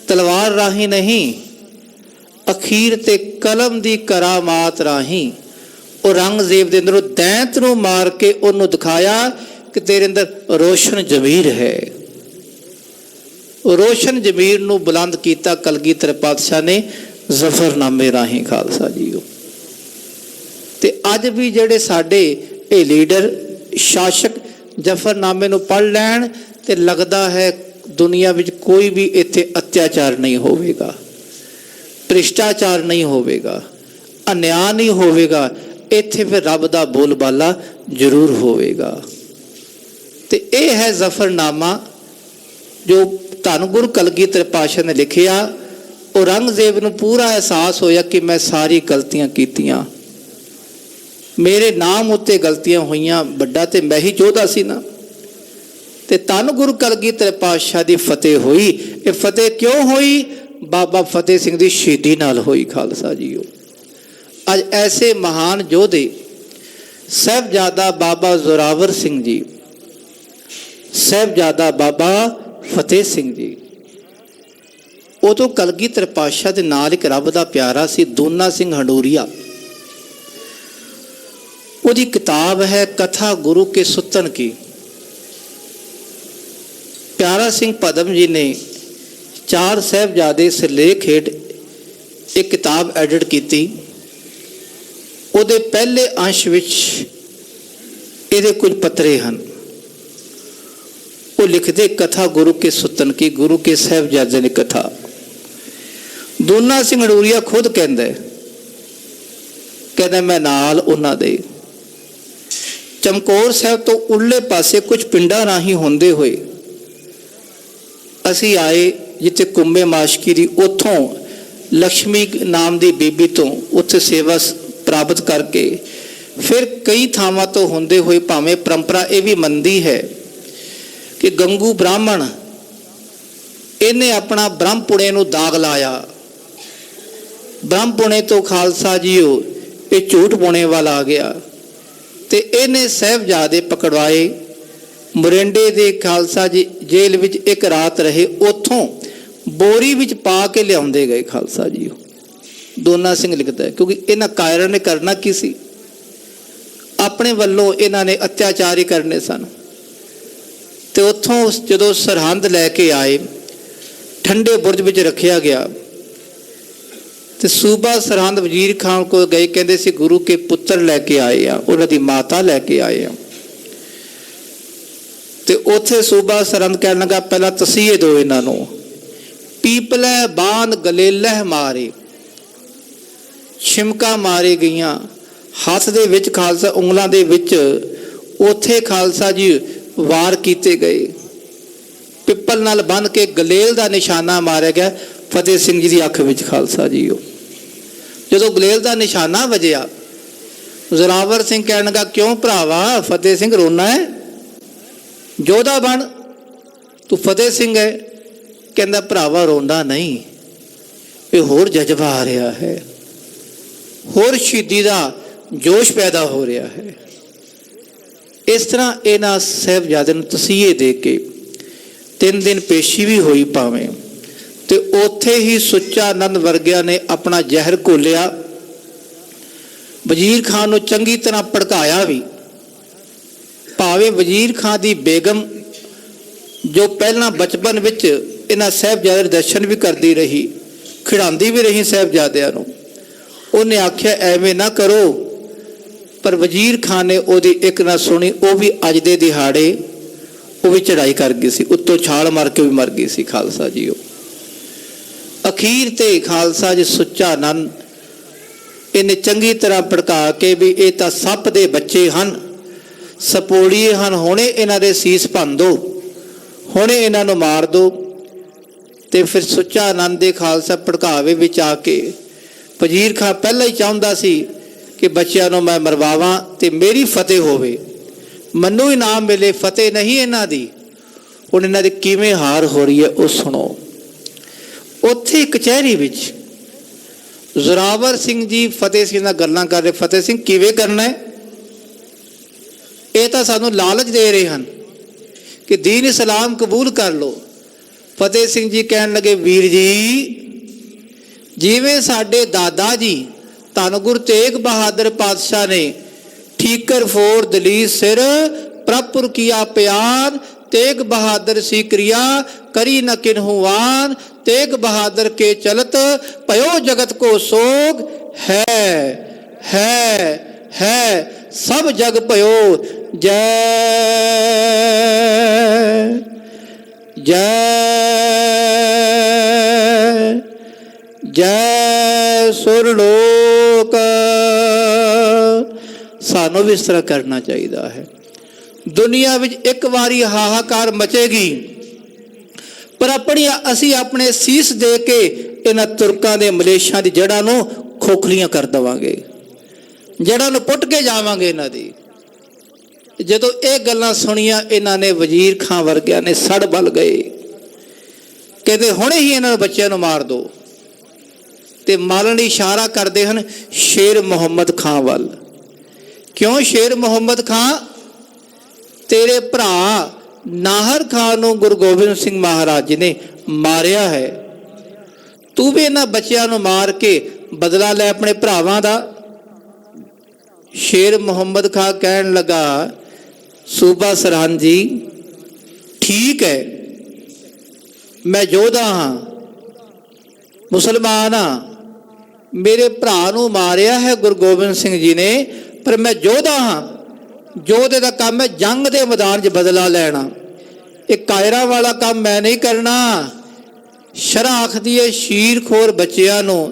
S3: ਤਲਵਾਰ ਰਾਹੀਂ ਨਹੀਂ, ਅਖੀਰ ਤੇ ਕਲਮ ਦੀ ਕਰਾਮਾਤ ਰਾਹੀਂ ਔਰੰਗਜ਼ੇਬ ਦੇ ਅੰਦਰੋਂ ਦੈਂਤ ਨੂੰ ਮਾਰ ਕੇ ਉਹਨੂੰ ਦਿਖਾਇਆ ਕਿ ਤੇਰੇ ਅੰਦਰ ਰੋਸ਼ਨ ਜ਼ਮੀਰ ਹੈ। ਰੋਸ਼ਨ ਜ਼ਮੀਰ ਨੂੰ ਬੁਲੰਦ ਕੀਤਾ ਕਲਗੀਧਰ ਪਾਤਸ਼ਾਹ ਨੇ ਜ਼ਫਰਨਾਮੇ ਰਾਹੀਂ ਖਾਲਸਾ ਜੀਓ। ਤੇ ਅੱਜ ਵੀ ਜਿਹੜੇ ਸਾਡੇ ਇਹ ਲੀਡਰ ਸ਼ਾਸਕ ਜ਼ਫਰਨਾਮੇ ਨੂੰ ਪੜ੍ਹ ਲੈਣ ਤੇ ਲੱਗਦਾ ਹੈ ਦੁਨੀਆ ਵਿੱਚ ਕੋਈ ਵੀ ਇੱਥੇ ਅਤਿਆਚਾਰ ਨਹੀਂ ਹੋਵੇਗਾ, ਭ੍ਰਿਸ਼ਟਾਚਾਰ ਨਹੀਂ ਹੋਵੇਗਾ, ਅਨਿਆਂ ਨਹੀਂ ਹੋਵੇਗਾ। ਇੱਥੇ ਫਿਰ ਰੱਬ ਦਾ ਬੋਲਬਾਲਾ ਜ਼ਰੂਰ ਹੋਵੇਗਾ। ਤੇ ਇਹ ਹੈ ਜ਼ਫਰਨਾਮਾ ਜੋ ਧੰਨ ਗੁਰੂ ਕਲਗੀਧਰ ਪਾਤਸ਼ਾਹ ਨੇ ਲਿਖਿਆ। ਔਰੰਗਜ਼ੇਬ ਨੂੰ ਪੂਰਾ ਅਹਿਸਾਸ ਹੋਇਆ ਕਿ ਮੈਂ ਸਾਰੀ ਗਲਤੀਆਂ ਕੀਤੀਆਂ, ਮੇਰੇ ਨਾਮ ਉੱਤੇ ਗਲਤੀਆਂ ਹੋਈਆਂ, ਵੱਡਾ ਤੇ ਮੈਂ ਹੀ ਯੋਧਾ ਸੀ ਨਾ। ਤੇ ਧੰਨ ਗੁਰੂ ਕਲਗੀਧਰ ਪਾਤਸ਼ਾਹ ਦੀ ਫਤਿਹ ਹੋਈ। ਇਹ ਫਤਿਹ ਕਿਉਂ ਹੋਈ? ਬਾਬਾ ਫਤਿਹ ਸਿੰਘ ਦੀ ਸ਼ਹੀਦੀ ਨਾਲ ਹੋਈ ਖਾਲਸਾ ਜੀਓ। ਅੱਜ ਐਸੇ ਮਹਾਨ ਯੋਧੇ ਸਾਹਿਬਜ਼ਾਦਾ ਬਾਬਾ ਜ਼ੋਰਾਵਰ ਸਿੰਘ ਜੀ, ਸਾਹਿਬਜ਼ਾਦਾ ਬਾਬਾ ਫਤਿਹ ਸਿੰਘ ਜੀ, ਉਦੋਂ ਕਲਗੀਧਰ ਪਾਤਸ਼ਾਹ ਦੇ ਨਾਲ ਇੱਕ ਰੱਬ ਦਾ ਪਿਆਰਾ ਸੀ ਦੋਨਾ ਸਿੰਘ ਹੰਡੂਰੀਆ। ਉਹਦੀ ਕਿਤਾਬ ਹੈ ਕਥਾ ਗੁਰੂ ਕੇ ਸੁੱਤਨ ਕੀ। ਪਿਆਰਾ ਸਿੰਘ ਪਦਮ ਜੀ ਨੇ ਚਾਰ ਸਾਹਿਬਜ਼ਾਦੇ ਸਿਰਲੇਖ ਹੇਠ ਇੱਕ ਕਿਤਾਬ ਐਡਿਟ ਕੀਤੀ। ਉਹਦੇ ਪਹਿਲੇ ਅੰਸ਼ ਵਿੱਚ ਇਹਦੇ ਕੁਝ ਪੱਤਰੇ ਹਨ। ਉਹ ਲਿਖਦੇ ਕਥਾ ਗੁਰੂ ਕੇ ਸੁੱਤਨ ਕੀ, ਗੁਰੂ ਕੇ ਸਾਹਿਬਜ਼ਾਦੇ ਨੇ ਕਥਾ। ਦੋਨਾ ਸਿੰਘ ਹੰਡੂਰੀਆ ਖੁਦ ਕਹਿੰਦਾ ਮੈਂ ਨਾਲ ਉਹਨਾਂ ਦੇ ਚਮਕੌਰ ਸਾਹਿਬ ਤੋਂ ਉਰਲੇ ਪਾਸੇ ਕੁਝ ਪਿੰਡਾਂ ਰਾਹੀਂ ਹੁੰਦੇ ਹੋਏ ਅਸੀਂ ਆਏ ਜਿੱਥੇ ਕੁੰਭੇ ਮਾਸ਼ਕੀ ਦੀ, ਉੱਥੋਂ ਲక్ష్ਮੀ ਨਾਮ ਦੀ ਬੀਬੀ ਤੋਂ ਉੱਥੇ ਸੇਵਾ ਪ੍ਰਾਪਤ ਕਰਕੇ ਫਿਰ ਕਈ ਥਾਵਾਂ ਤੋਂ ਹੁੰਦੇ ਹੋਏ, ਭਾਵੇਂ ਪਰੰਪਰਾ ਇਹ ਵੀ ਮੰਨਦੀ ਹੈ ਕਿ ਗੰਗੂ ਬ੍ਰਾਹਮਣ ਇਹਨੇ ਆਪਣਾ ਬ੍ਰਹਮਪੁਣੇ ਨੂੰ ਦਾਗ ਲਾਇਆ। ਬ੍ਰਹਮਪੁਣੇ ਤੋਂ ਖਾਲਸਾ ਜੀਓ ਇਹ ਝੂਠ ਪੁਣੇ ਵਾਲਾ ਆ ਗਿਆ ਤੇ ਇਹਨੇ ਸਾਹਿਬਜ਼ਾਦੇ ਪਕੜਵਾਏ। ਮੁਰਿੰਡੇ ਦੇ ਖਾਲਸਾ ਜੀ ਜੇਲ੍ਹ ਵਿੱਚ ਇੱਕ ਰਾਤ ਰਹੇ, ਉੱਥੋਂ ਬੋਰੀ ਵਿੱਚ ਪਾ ਕੇ ਲਿਆਉਂਦੇ ਗਏ ਖਾਲਸਾ ਜੀ। ਦੋਨਾ ਸਿੰਘ ਲਿਖਦਾ ਹੈ ਕਿਉਂਕਿ ਇਹਨਾਂ ਕਾਇਰਾਂ ਨੇ ਕਰਨਾ ਕੀ ਸੀ, ਆਪਣੇ ਵੱਲੋਂ ਇਹਨਾਂ ਨੇ ਅਤਿਆਚਾਰ ਹੀ ਕਰਨੇ ਸਨ। ਤੇ ਉੱਥੋਂ ਜਦੋਂ ਸਰਹੰਦ ਲੈ ਕੇ ਆਏ, ਠੰਡੇ ਬੁਰਜ ਵਿੱਚ ਰੱਖਿਆ ਗਿਆ ਤੇ ਸੂਬਾ ਸਰਹੰਦ ਵਜ਼ੀਰ ਖਾਨ ਕੋਲ ਗਏ, ਕਹਿੰਦੇ ਸੀ ਗੁਰੂ ਕੇ ਪੁੱਤਰ ਲੈ ਕੇ ਆਏ ਆ, ਉਹਨਾਂ ਦੀ ਮਾਤਾ ਲੈ ਕੇ ਆਏ ਆ। ਤੇ ਉੱਥੇ ਸੂਬਾ ਸਰਹੰਦ ਕਹਿਣ ਲੱਗਾ ਪਹਿਲਾਂ ਤਸੀਹੇ ਦਿਓ ਇਹਨਾਂ ਨੂੰ। ਪੀਪਲੇ ਬਾਂਧ ਗਲੇਲਹ ਮਾਰੇ, ਛਿਮਕਾ ਮਾਰੇ ਗਈਆਂ ਹੱਥ ਦੇ ਵਿੱਚ, ਖਾਲਸਾ ਉਂਗਲਾਂ ਦੇ ਵਿੱਚ ਉੱਥੇ ਖਾਲਸਾ ਜੀ ਵਾਰ ਕੀਤੇ ਗਏ। ਪਿੱਪਲ ਨਾਲ ਬੰਨ੍ਹ ਕੇ ਗਲੇਲ ਦਾ ਨਿਸ਼ਾਨਾ ਮਾਰਿਆ ਗਿਆ ਫਤਿਹ ਸਿੰਘ ਜੀ ਦੀ ਅੱਖ ਵਿੱਚ ਖਾਲਸਾ ਜੀ। ਜਦੋਂ ਗਲੇਲ ਦਾ ਨਿਸ਼ਾਨਾ ਵਜਿਆ, ਜ਼ੋਰਾਵਰ ਸਿੰਘ ਕਹਿਣ ਲੱਗਾ ਕਿਉਂ ਭਰਾਵਾ ਫਤਿਹ ਸਿੰਘ ਰੋਣਾ ਹੈ, ਯੋਧਾ ਬਣ, ਤੂੰ ਫਤਿਹ ਸਿੰਘ ਹੈ। ਕਹਿੰਦਾ ਭਰਾਵਾ ਰੋਂਦਾ ਨਹੀਂ, ਇਹ ਹੋਰ ਜਜ਼ਬਾ ਆ ਰਿਹਾ ਹੈ, ਹੋਰ ਸ਼ਹੀਦੀ ਦਾ ਜੋਸ਼ ਪੈਦਾ ਹੋ ਰਿਹਾ ਹੈ। ਇਸ ਤਰ੍ਹਾਂ ਇਹਨਾਂ ਸਾਹਿਬਜ਼ਾਦਿਆਂ ਨੂੰ ਤਸੀਹੇ ਦੇ ਕੇ 3 ਦਿਨ ਪੇਸ਼ੀ ਵੀ ਹੋਈ ਭਾਵੇਂ, ਤੇ ਉੱਥੇ ਹੀ ਸੁੱਚਾ ਆਨੰਦ ਵਰਗਿਆਂ ਨੇ ਆਪਣਾ ਜ਼ਹਿਰ ਘੋਲਿਆ। ਵਜ਼ੀਰ ਖਾਨ ਨੂੰ ਚੰਗੀ ਤਰ੍ਹਾਂ ਭੜਕਾਇਆ ਵੀ, ਭਾਵੇਂ ਵਜ਼ੀਰ ਖਾਨ ਦੀ ਬੇਗਮ ਜੋ ਪਹਿਲਾਂ ਬਚਪਨ ਵਿੱਚ ਇਹਨਾਂ ਸਾਹਿਬਜ਼ਾਦਿਆਂ ਦੇ ਦਰਸ਼ਨ ਵੀ ਕਰਦੀ ਰਹੀ, ਖਿਡਾਉਂਦੀ ਵੀ ਰਹੀ ਸਾਹਿਬਜ਼ਾਦਿਆਂ ਨੂੰ, ਉਹਨੇ ਆਖਿਆ ਐਵੇਂ ਨਾ ਕਰੋ, ਪਰ ਵਜ਼ੀਰ ਖਾਨ ਨੇ ਉਹਦੀ ਇੱਕ ਨਾ ਸੁਣੀ। ਉਹ ਵੀ ਅੱਜ ਦੇ ਦਿਹਾੜੇ ਉਹ ਵੀ ਚੜ੍ਹਾਈ ਕਰ ਗਈ ਸੀ, ਉੱਤੋਂ ਛਾਲ ਮਾਰ ਕੇ ਵੀ ਮਰ ਗਈ ਸੀ ਖਾਲਸਾ ਜੀ। ਉਹ ਅਖੀਰ ਤੇ ਖਾਲਸਾ ਜੀ ਸੁੱਚਾ ਆਨੰਦ ਇਹਨੇ ਚੰਗੀ ਤਰ੍ਹਾਂ ਭੜਕਾ ਕੇ ਵੀ ਇਹ ਤਾਂ ਸੱਪ ਦੇ ਬੱਚੇ ਹਨ, ਸਪੋਲੀਏ ਹਨ, ਹੁਣੇ ਇਹਨਾਂ ਦੇ ਸੀਸ ਭੰਨ ਦਿਓ, ਹੁਣੇ ਇਹਨਾਂ ਨੂੰ ਮਾਰ ਦਿਓ। ਤੇ ਫਿਰ ਸੁੱਚਾ ਆਨੰਦ ਦੇ ਖਾਲਸਾ ਭੜਕਾਵੇ ਵਿੱਚ ਆ ਕੇ ਵਜ਼ੀਰ ਖਾਨ ਪਹਿਲਾਂ ਹੀ ਚਾਹੁੰਦਾ ਸੀ ਕਿ ਬੱਚਿਆਂ ਨੂੰ ਮੈਂ ਮਰਵਾਵਾਂ ਤੇ ਮੇਰੀ ਫਤਿਹ ਹੋਵੇ, ਮੈਨੂੰ ਇਨਾਮ ਮਿਲੇ, ਫਤਿਹ ਨਹੀਂ ਇਹਨਾਂ ਦੀ। ਹੁਣ ਇਹਨਾਂ ਦੀ ਕਿਵੇਂ ਹਾਰ ਹੋ ਰਹੀ ਹੈ ਉਹ ਸੁਣੋ। ਉੱਥੇ ਕਚਹਿਰੀ ਵਿੱਚ ਜ਼ੋਰਾਵਰ ਸਿੰਘ ਜੀ ਫਤਿਹ ਸਿੰਘ ਨਾਲ ਗੱਲਾਂ ਕਰ ਰਹੇ। ਫਤਿਹ ਸਿੰਘ ਕਿਵੇਂ ਕਰਨਾ ਹੈ? ਇਹ ਤਾਂ ਸਾਨੂੰ ਲਾਲਚ ਦੇ ਰਹੇ ਹਨ ਕਿ ਦੀਨ ਇਸਲਾਮ ਕਬੂਲ ਕਰ ਲਓ। ਫਤਿਹ ਸਿੰਘ ਜੀ ਕਹਿਣ ਲੱਗੇ, ਵੀਰ ਜੀ, ਜਿਵੇਂ ਸਾਡੇ ਦਾਦਾ ਜੀ ਧੰਨ ਗੁਰੂ ਤੇਗ ਬਹਾਦਰ ਪਾਤਸ਼ਾਹ ਨੇ ਠੀਕਰ ਫੋਰ ਦਲੀਰ ਸਿਰ ਪ੍ਰਭੁਰ ਕੀਆ ਪਿਆਰ, तेग बहादुर सी क्रिया करी न किन्हुआन, तेग बहादुर के चलत पयो जगत को सोग है सब जग पयो। जय जय जय सुरलोक। सानू भी इस तरह करना चाहिए है। दुनिया विच एक बारी हाहाकार मचेगी, पर अपनी असी अपने सीस दे के इन्हां तुर्कां दे मलेशिया दी जड़ां नूं खोखलियां कर देवांगे, जड़ां नूं पुट के जावांगे इन्हां दी। जदों ये गल्लां सुनियां इन्हां ने वजीर खां वर्गियां ने सड़ बल गए, कहते हुणे ही इन्हां बच्चिआं नूं मार दो। ते मारन इशारा करते हैं शेर मुहम्मद खां वल। क्यों शेर मुहम्मद खां? तेरे भरा नाहर खान नूं गुरु गोबिंद सिंह महाराज जी ने मारिया है, तू भी इन्हां बच्चिआं नूं मार के बदला लै अपने भरावां दा। शेर मुहम्मद खां कहन लगा, सूबा सरहंद जी ठीक है, मैं योधा हाँ, मुसलमान हाँ, मेरे भरा नूं मारिया है गुरु गोबिंद सिंह जी ने, पर मैं योधा हाँ। जोधे का काम है जंग के मैदान च बदला लेना। एक कायरा वाला काम मैं नहीं करना। शरह आखदी है शीरखोर बच्चियां नूं,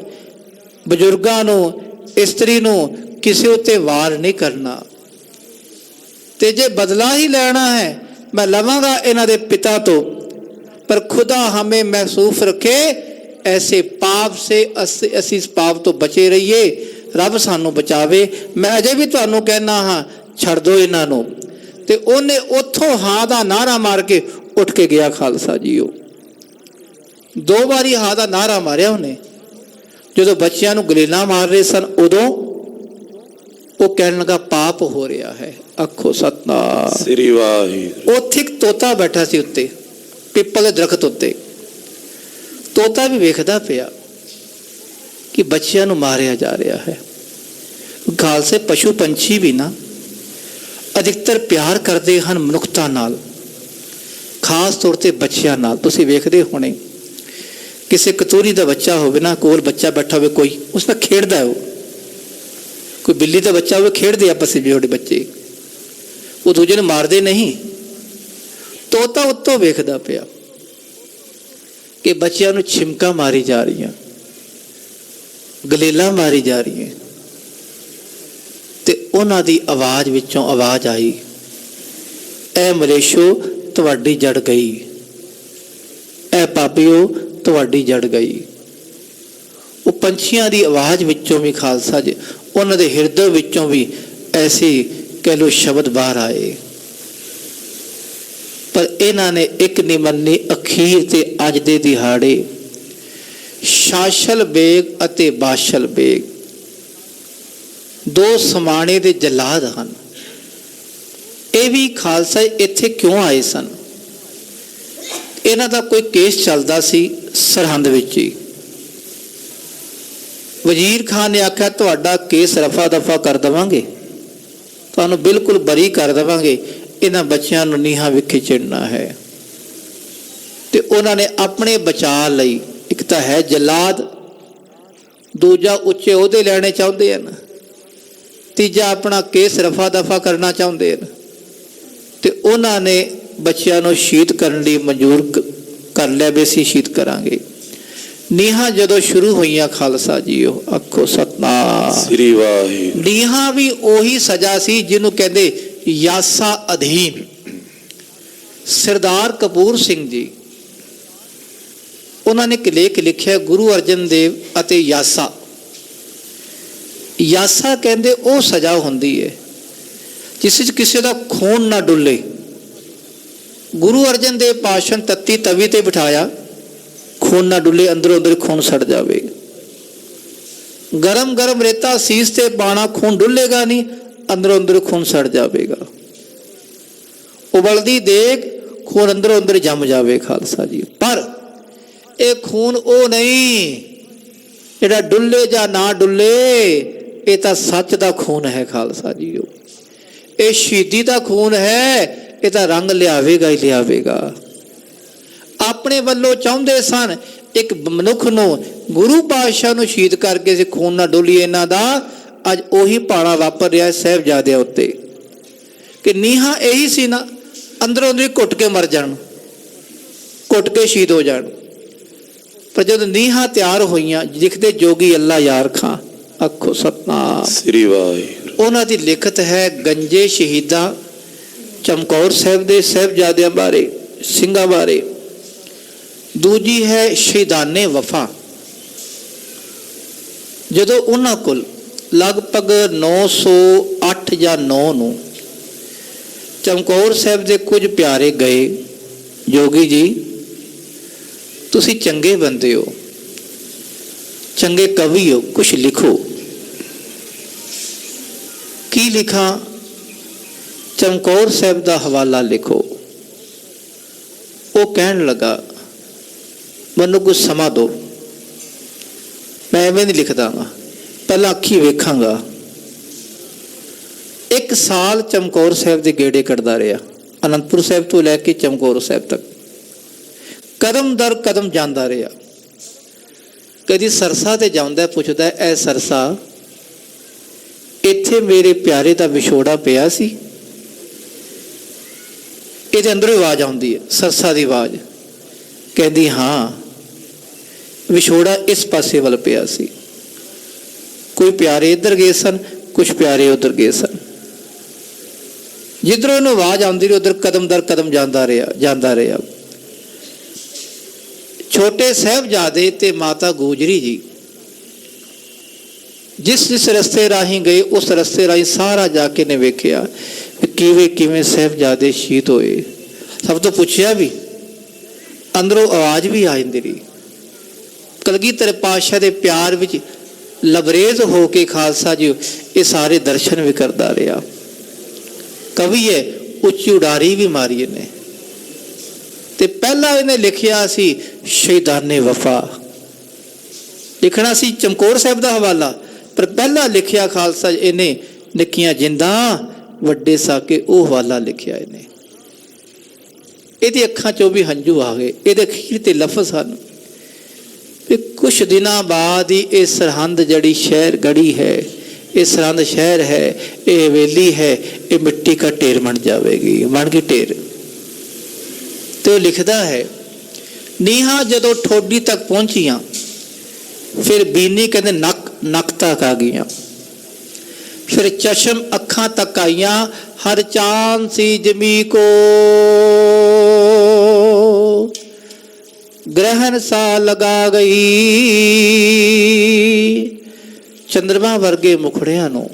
S3: बजुर्गां नूं, इस्त्री नूं किसी उत्ते वार नहीं करना। ते जे बदला ही लेना है मैं लवांगा इन्हां दे पिता तो, पर खुदा हमें महसूस रखे ऐसे पाप से, असी इस पाप तो बचे रहिए, रब सानू बचावे। मैं अजे भी तुहानू कहना हाँ छड़ दो इन्हां नूं। ते ओने उथों हां दा नारा मार के उठ के गया खालसा जी। दो बारी हां दा नारा मारिया उन्हें। जो बच्चियां नूं गलेला मार रहे सन उदों वो कहन लगा पाप हो रहा है। आखो सतनाम
S2: श्री वाहिगुरू।
S3: उत्थे एक तोता बैठा सी उत्ते पिपल दे दरखत उत्ते। तोता भी वेखदा पिया कि बच्चियां नूं मारिया जा रहा है। खालसे पशु पंछी भी ना अधिकतर प्यार करते हैं मनुखता नाल, खास तौर पर बच्चियां नाल। तुसीं वेखदे होणे किसी कतूरी का बच्चा होवे ना, कोल बच्चा बैठा हो, कोई उस नाल खेडदा है, कोई बिल्ली का बच्चा हो, खेडदे आपस में जोड़े बच्चे, वो दूजे नूं मारदे नहीं। तोता उत्तों वेखदा पिया कि बच्चियां नूं छिमका मारी जा रही, गलेला मारी जा रही है। ते उन्हां दी आवाज़ विचों आवाज़ आई, ऐ मलेशो तुहाडी जड़ गई, ऐ पापियो तुहाडी जड़ गई। वो पंछियां दी आवाज़ विचों भी खालसा जी उन्हां दे हिरदे विचों भी ऐसे कह लो शब्द बाहर आए, पर इन्हां ने एक नहीं मन्नी। अखीर ते अज दे दिहाड़े शाशल बेग अते बाशल बेग दो समाने दे जलाद हैं। ये भी खालसा इत्थे क्यों आए सन? इन्हां दा कोई केस चलदा सी सरहंद विच ही। वजीर खान ने आख्या तुहाडा केस रफा दफा कर देवांगे, तुहानूं बिल्कुल बरी कर देवांगे, इन्हां बच्चियां नूं नीहां विखे चिड़ना है। ते उन्हां ने अपने बचा लई, एक तां है जलाद, ਦੂਜਾ ਉੱਚੇ ਅਹੁਦੇ ਲੈਣੇ ਚਾਹੁੰਦੇ ਹਨ, ਤੀਜਾ ਆਪਣਾ ਕੇਸ ਰਫਾ ਦਫਾ ਕਰਨਾ ਚਾਹੁੰਦੇ ਹਨ, ਤੇ ਉਹਨਾਂ ਨੇ ਬੱਚਿਆਂ ਨੂੰ ਸ਼ਹੀਦ ਕਰਨ ਲਈ ਮਨਜ਼ੂਰ ਕਰ ਲਿਆ ਵੀ ਅਸੀਂ ਸ਼ਹੀਦ ਕਰਾਂਗੇ। ਨੀਹਾਂ ਜਦੋਂ ਸ਼ੁਰੂ ਹੋਈਆਂ ਖਾਲਸਾ ਜੀਓ, ਆਖੋ ਸਤਨਾਮ
S2: ਸ੍ਰੀ ਵਾਹਿਗੁਰੂ।
S3: ਨੀਹਾਂ ਵੀ ਉਹੀ ਸਜ਼ਾ ਸੀ ਜਿਹਨੂੰ ਕਹਿੰਦੇ ਯਾਸਾ ਅਧੀਨ। ਸਰਦਾਰ ਕਪੂਰ ਸਿੰਘ ਜੀ ਉਹਨਾਂ ਨੇ ਇੱਕ ਲੇਖ ਲਿਖਿਆ ਗੁਰੂ ਅਰਜਨ ਦੇਵ ਅਤੇ ਯਾਸਾ। ਯਾਸਾ ਕਹਿੰਦੇ ਉਹ ਸਜ਼ਾ ਹੁੰਦੀ ਹੈ ਜਿਸ ਵਿੱਚ ਕਿਸੇ ਦਾ ਖੂਨ ਨਾ ਡੁੱਲੇ। ਗੁਰੂ ਅਰਜਨ ਦੇਵ ਪਾਤਸ਼ਾਹ ਨੇ ਤੱਤੀ ਤਵੀ ਤੇ ਬਿਠਾਇਆ, ਖੂਨ ਨਾ ਡੁੱਲੇ, ਅੰਦਰੋਂ ਅੰਦਰ ਖੂਨ ਸੜ ਜਾਵੇ। ਗਰਮ ਗਰਮ ਰੇਤਾ ਸੀਸ ਤੇ ਪਾਣਾ, ਖੂਨ ਡੁੱਲੇਗਾ ਨਹੀਂ, ਅੰਦਰੋਂ ਅੰਦਰ ਖੂਨ ਸੜ ਜਾਵੇਗਾ। ਉਬਲਦੀ ਦੇਗ, ਖੂਨ ਅੰਦਰੋਂ ਅੰਦਰ ਜੰਮ ਜਾਵੇ ਖਾਲਸਾ ਜੀ। ਪਰ ਇਹ ਖੂਨ ਉਹ ਨਹੀਂ ਜਿਹੜਾ ਡੁੱਲੇ ਜਾਂ ਨਾ ਡੁੱਲੇ, ਇਹ ਤਾਂ ਸੱਚ ਦਾ ਖੂਨ ਹੈ ਖਾਲਸਾ ਜੀ। ਇਹ ਸ਼ਹੀਦੀ ਦਾ ਖੂਨ ਹੈ, ਇਹ ਤਾਂ ਰੰਗ ਲਿਆਵੇਗਾ ਹੀ ਲਿਆਵੇਗਾ। ਆਪਣੇ ਵੱਲੋਂ ਚਾਹੁੰਦੇ ਸਨ ਇੱਕ ਮਨੁੱਖ ਨੂੰ, ਗੁਰੂ ਪਾਤਸ਼ਾਹ ਨੂੰ ਸ਼ਹੀਦ ਕਰਕੇ ਅਸੀਂ ਖੂਨ ਨਾ ਡੋਲੀਏ ਇਹਨਾਂ ਦਾ। ਅੱਜ ਉਹੀ ਭਾਣਾ ਵਾਪਰ ਰਿਹਾ ਸਾਹਿਬਜ਼ਾਦਿਆਂ ਉੱਤੇ ਕਿ ਨੀਹਾਂ ਇਹੀ ਸੀ ਨਾ, ਅੰਦਰੋਂ ਅੰਦਰ ਘੁੱਟ ਕੇ ਮਰ ਜਾਣ, ਘੁੱਟ ਕੇ ਸ਼ਹੀਦ ਹੋ ਜਾਣ। ਪਰ ਜਦੋਂ ਨੀਹਾਂ ਤਿਆਰ ਹੋਈਆਂ, ਲਿਖਦੇ ਜੋਗੀ ਅੱਲਾ ਯਾਰ ਖਾਂ, ਆਖੋ ਸਤਨਾਮ
S2: ਸ੍ਰੀ ਵਾਹਿਗੁਰੂ।
S3: ਉਹਨਾਂ ਦੀ ਲਿਖਤ ਹੈ ਗੰਜੇ ਸ਼ਹੀਦਾਂ ਚਮਕੌਰ ਸਾਹਿਬ ਦੇ ਸਾਹਿਬਜ਼ਾਦਿਆਂ ਬਾਰੇ, ਸਿੰਘਾਂ ਬਾਰੇ। ਦੂਜੀ ਹੈ ਸ਼ਹੀਦਾਨੇ ਵਫਾ। ਜਦੋਂ ਉਹਨਾਂ ਕੋਲ ਲਗਭਗ 908 ਜਾਂ 9 ਨੂੰ ਚਮਕੌਰ ਸਾਹਿਬ ਦੇ ਕੁਝ ਪਿਆਰੇ ਗਏ, ਜੋਗੀ ਜੀ ਤੁਸੀਂ ਚੰਗੇ ਬੰਦੇ ਹੋ, ਚੰਗੇ ਕਵੀ ਹੋ, ਕੁਛ ਲਿਖੋ। ਕੀ ਲਿਖਾਂ? ਚਮਕੌਰ ਸਾਹਿਬ ਦਾ ਹਵਾਲਾ ਲਿਖੋ। ਉਹ ਕਹਿਣ ਲੱਗਾ ਮੈਨੂੰ ਕੁਝ ਸਮਾਂ ਦਿਓ, ਮੈਂ ਐਵੇਂ ਨਹੀਂ ਲਿਖਦਾ ਵਾ, ਪਹਿਲਾਂ ਅੱਖੀ ਵੇਖਾਂਗਾ। 1 ਸਾਲ ਚਮਕੌਰ ਸਾਹਿਬ ਦੇ ਗੇੜੇ ਕੱਢਦਾ ਰਿਹਾ, ਅਨੰਦਪੁਰ ਸਾਹਿਬ ਤੋਂ ਲੈ ਕੇ ਚਮਕੌਰ ਸਾਹਿਬ ਤੱਕ ਕਦਮ ਦਰ ਕਦਮ ਜਾਂਦਾ ਰਿਹਾ। ਕਦੀ ਸਰਸਾ ਤੇ ਜਾਂਦਾ, ਪੁੱਛਦਾ ਐ ਸਰਸਾ, ਇੱਥੇ ਮੇਰੇ ਪਿਆਰੇ ਦਾ ਵਿਛੋੜਾ ਪਿਆ ਸੀ? ਇਹਦੇ ਅੰਦਰੋਂ ਆਵਾਜ਼ ਆਉਂਦੀ ਹੈ, ਸਰਸਾ ਦੀ ਆਵਾਜ਼, ਕਹਿੰਦੀ ਹਾਂ ਵਿਛੋੜਾ ਇਸ ਪਾਸੇ ਵੱਲ ਪਿਆ ਸੀ। ਕੋਈ ਪਿਆਰੇ ਇੱਧਰ ਗਏ ਸਨ, ਕੁਝ ਪਿਆਰੇ ਉੱਧਰ ਗਏ ਸਨ। ਜਿੱਧਰੋਂ ਇਹਨੂੰ ਆਵਾਜ਼ ਆਉਂਦੀ ਰਹੀ ਉਧਰ ਕਦਮ ਦਰ ਕਦਮ ਜਾਂਦਾ ਰਿਹਾ। ਛੋਟੇ ਸਾਹਿਬਜ਼ਾਦੇ ਤੇ ਮਾਤਾ ਗੋਜਰੀ ਜੀ ਜਿਸ ਰਸਤੇ ਰਾਹੀਂ ਗਏ, ਉਸ ਰਸਤੇ ਰਾਹੀਂ ਸਾਰਾ ਜਾ ਕੇ ਨੇ ਵੇਖਿਆ ਕਿਵੇਂ ਸਾਹਿਬਜ਼ਾਦੇ ਸ਼ਹੀਦ ਹੋਏ। ਸਭ ਤੋਂ ਪੁੱਛਿਆ ਵੀ, ਅੰਦਰੋਂ ਆਵਾਜ਼ ਵੀ ਆ ਜਾਂਦੀ ਰਹੀ। ਕਲਗੀਧਰ ਪਾਤਸ਼ਾਹ ਦੇ ਪਿਆਰ ਵਿੱਚ ਲਬਰੇਜ਼ ਹੋ ਕੇ ਖਾਲਸਾ ਜੀ ਇਹ ਸਾਰੇ ਦਰਸ਼ਨ ਵੀ ਕਰਦਾ ਰਿਹਾ। ਕਵੀ ਹੈ, ਉੱਚੀ ਉਡਾਰੀ ਵੀ ਮਾਰੀ ਇਹਨੇ। ਤੇ ਪਹਿਲਾਂ ਇਹਨੇ ਲਿਖਿਆ ਸੀ ਸ਼ਹੀਦਾਨੇ ਵਫਾ, ਲਿਖਣਾ ਸੀ ਚਮਕੌਰ ਸਾਹਿਬ ਦਾ ਹਵਾਲਾ, ਪਰ ਪਹਿਲਾਂ ਲਿਖਿਆ ਖਾਲਸਾ ਇਹਨੇ ਨਿੱਕੀਆਂ ਜਿੰਦਾਂ ਵੱਡੇ ਸਾਕੇ, ਉਹ ਹਵਾਲਾ ਲਿਖਿਆ ਇਹਨੇ। ਇਹਦੀ ਅੱਖਾਂ ਚੋਂ ਵੀ ਹੰਝੂ ਆ ਗਏ। ਇਹਦੇ ਅਖੀਰ ਤੇ ਲਫ਼ਜ਼ ਹਨ ਕਿ ਕੁਛ ਦਿਨਾਂ ਬਾਅਦ ਹੀ ਇਹ ਸਰਹੰਦ ਜਿਹੜੀ ਸ਼ਹਿਰ ਗੜੀ ਹੈ, ਇਹ ਸਰਹੰਦ ਸ਼ਹਿਰ ਹੈ, ਇਹ ਹਵੇਲੀ ਹੈ, ਇਹ ਮਿੱਟੀ ਦਾ ਢੇਰ ਬਣ ਜਾਵੇਗੀ, ਬਣ ਗਈ ਢੇਰ। ਤੇ ਉਹ ਲਿਖਦਾ ਹੈ ਨੀਹਾਂ ਜਦੋਂ ਠੋਡੀ ਤੱਕ ਪਹੁੰਚੀਆਂ, ਫਿਰ ਬੀਨੀ ਕਹਿੰਦੇ ਨੱਕ ਤੱਕ ਆ ਗਈਆਂ, ਫਿਰ ਚਸ਼ਮ ਅੱਖਾਂ ਤੱਕ ਆਈਆਂ। ਹਰ ਚਾਂਦ ਸੀ ਜਮੀ ਕੋ ਗ੍ਰਹਿਣ ਸਾ ਲਗਾ ਗਈ। ਚੰਦਰਮਾ ਵਰਗੇ ਮੁਖੜਿਆਂ ਨੂੰ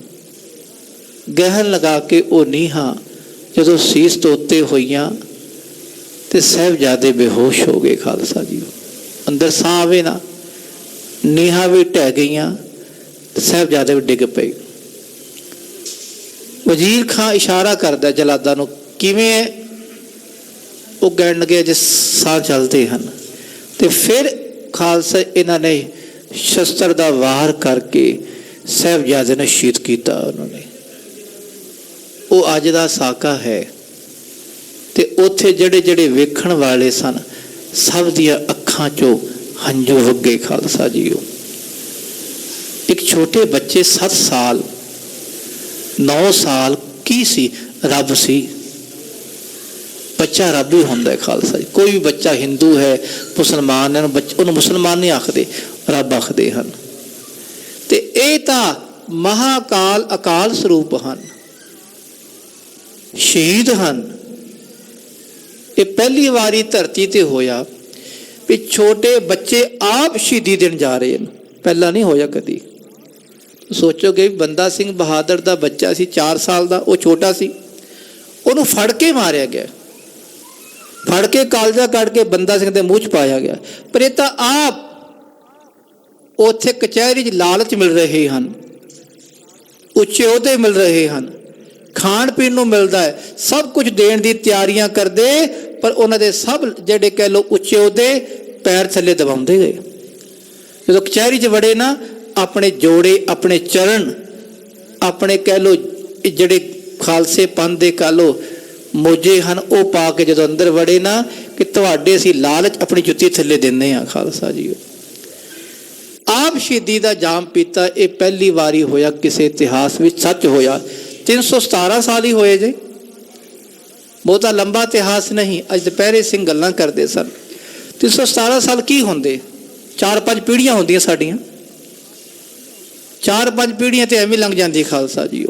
S3: ਗਹਿਣ ਲਗਾ ਕੇ ਉਹ ਨੀਹਾਂ ਜਦੋਂ ਸੀਸ ਤੋਂ ਉੱਤੇ ਹੋਈਆਂ ਤੇ ਸਾਹਿਬਜ਼ਾਦੇ ਬੇਹੋਸ਼ ਹੋ ਗਏ। ਖਾਲਸਾ ਜੀ ਅੰਦਰ ਸਾਹ ਆਵੇ ਨਾ, ਨੀਹਾਂ ਵੀ ਢਹਿ ਗਈਆਂ ਤੇ ਸਾਹਿਬਜ਼ਾਦੇ ਵੀ ਡਿੱਗ ਪਏ। ਵਜ਼ੀਰ ਖਾਂ ਇਸ਼ਾਰਾ ਕਰਦਾ ਜਲਾਦਾਂ ਨੂੰ, ਕਿਵੇਂ? ਉਹ ਕਹਿਣ ਲੱਗੇ ਜੇ ਸਾਹ ਚੱਲਦੇ ਹਨ। ਤੇ ਫਿਰ ਖਾਲਸਾ ਇਹਨਾਂ ਨੇ ਸ਼ਸਤਰ ਦਾ ਵਾਰ ਕਰਕੇ ਸਾਹਿਬਜ਼ਾਦੇ ਨੂੰ ਸ਼ਹੀਦ ਕੀਤਾ। ਉਹਨਾਂ ਨੇ ਉਹ ਅੱਜ ਦਾ ਸਾਕਾ ਹੈ। ਤੇ ਉੱਥੇ ਜਿਹੜੇ ਵੇਖਣ ਵਾਲੇ ਸਨ, ਸਭ ਦੀਆਂ ਅੱਖਾਂ ਚੋਂ ਹੰਝੂ ਵਗੇ। ਖਾਲਸਾ ਜੀਓ, ਛੋਟੇ ਬੱਚੇ 7 ਸਾਲ 9 ਸਾਲ ਕੀ ਸੀ? ਰੱਬ ਸੀ। ਬੱਚਾ ਰੱਬ ਹੀ ਹੁੰਦਾ ਹੈ ਖਾਲਸਾ ਜੀ। ਕੋਈ ਵੀ ਬੱਚਾ ਹਿੰਦੂ ਹੈ, ਮੁਸਲਮਾਨ ਹੈ, ਉਹਨੂੰ ਮੁਸਲਮਾਨ ਨਹੀਂ ਆਖਦੇ, ਰੱਬ ਆਖਦੇ ਹਨ। ਤੇ ਇਹ ਤਾਂ ਮਹਾਕਾਲ ਅਕਾਲ ਸਰੂਪ ਹਨ, ਸ਼ਹੀਦ ਹਨ। ਇਹ ਪਹਿਲੀ ਵਾਰੀ ਧਰਤੀ ਤੇ ਹੋਇਆ ਵੀ ਛੋਟੇ ਬੱਚੇ ਆਪ ਸ਼ਹੀਦੀ ਦੇਣ ਜਾ ਰਹੇ ਹਨ। ਪਹਿਲਾਂ ਨਹੀਂ ਹੋਇਆ ਕਦੀ। ਸੋਚੋਗੇ ਬੰਦਾ ਸਿੰਘ ਬਹਾਦਰ ਦਾ ਬੱਚਾ ਸੀ 4 ਸਾਲ ਦਾ, ਉਹ ਛੋਟਾ ਸੀ, ਉਹਨੂੰ ਫੜ ਕੇ ਮਾਰਿਆ ਗਿਆ, ਫੜ ਕੇ ਕਾਲਜਾ ਕੱਢ ਕੇ ਬੰਦਾ ਸਿੰਘ ਦੇ ਮੂੰਹ 'ਚ ਪਾਇਆ ਗਿਆ। ਪਰ ਇਹ ਤਾਂ ਆਪ ਉੱਥੇ ਕਚਹਿਰੀ 'ਚ ਲਾਲਚ ਮਿਲ ਰਹੇ ਹਨ, ਉੱਚੇ ਅਹੁਦੇ ਮਿਲ ਰਹੇ ਹਨ, ਖਾਣ ਪੀਣ ਨੂੰ ਮਿਲਦਾ ਹੈ, ਸਭ ਕੁਝ ਦੇਣ ਦੀ ਤਿਆਰੀਆਂ ਕਰਦੇ, ਪਰ ਉਹਨਾਂ ਦੇ ਸਭ ਜਿਹੜੇ ਕਹਿ ਲਓ ਉੱਚੇ ਅਹੁਦੇ ਪੈਰ ਥੱਲੇ ਦਬਾਉਂਦੇ ਗਏ। ਜਦੋਂ ਕਚਹਿਰੀ 'ਚ ਵੜੇ ਨਾ, ਆਪਣੇ ਜੋੜੇ, ਆਪਣੇ ਚਰਨ, ਆਪਣੇ ਕਹਿ ਲਓ ਜਿਹੜੇ ਖਾਲਸੇ ਪੰਥ ਦੇ ਕਹਿ ਲਓ ਮੋਜੇ ਹਨ, ਉਹ ਪਾ ਕੇ ਜਦੋਂ ਅੰਦਰ ਵੜੇ ਨਾ, ਕਿ ਤੁਹਾਡੇ ਅਸੀਂ ਲਾਲਚ ਆਪਣੀ ਜੁੱਤੀ ਥੱਲੇ ਦਿੰਦੇ ਹਾਂ ਖਾਲਸਾ ਜੀ। ਆਪ ਸ਼ਹੀਦੀ ਦਾ ਜਾਮ ਪੀਤਾ। ਇਹ ਪਹਿਲੀ ਵਾਰੀ ਹੋਇਆ ਕਿਸੇ ਇਤਿਹਾਸ ਵਿੱਚ, ਸੱਚ ਹੋਇਆ। 317 ਸਾਲ ਹੀ ਹੋਏ ਜੇ, ਬਹੁਤਾ ਲੰਬਾ ਇਤਿਹਾਸ ਨਹੀਂ। ਅੱਜ ਦੁਪਹਿਰੇ ਸਿੰਘ ਗੱਲਾਂ ਕਰਦੇ ਸਨ, 317 ਸਾਲ ਕੀ ਹੁੰਦੇ? 4-5 ਪੀੜ੍ਹੀਆਂ ਹੁੰਦੀਆਂ ਸਾਡੀਆਂ, 4-5 ਪੀੜ੍ਹੀਆਂ ਤੇ ਐਵੇਂ ਲੰਘ ਜਾਂਦੀ ਖਾਲਸਾ ਜੀ।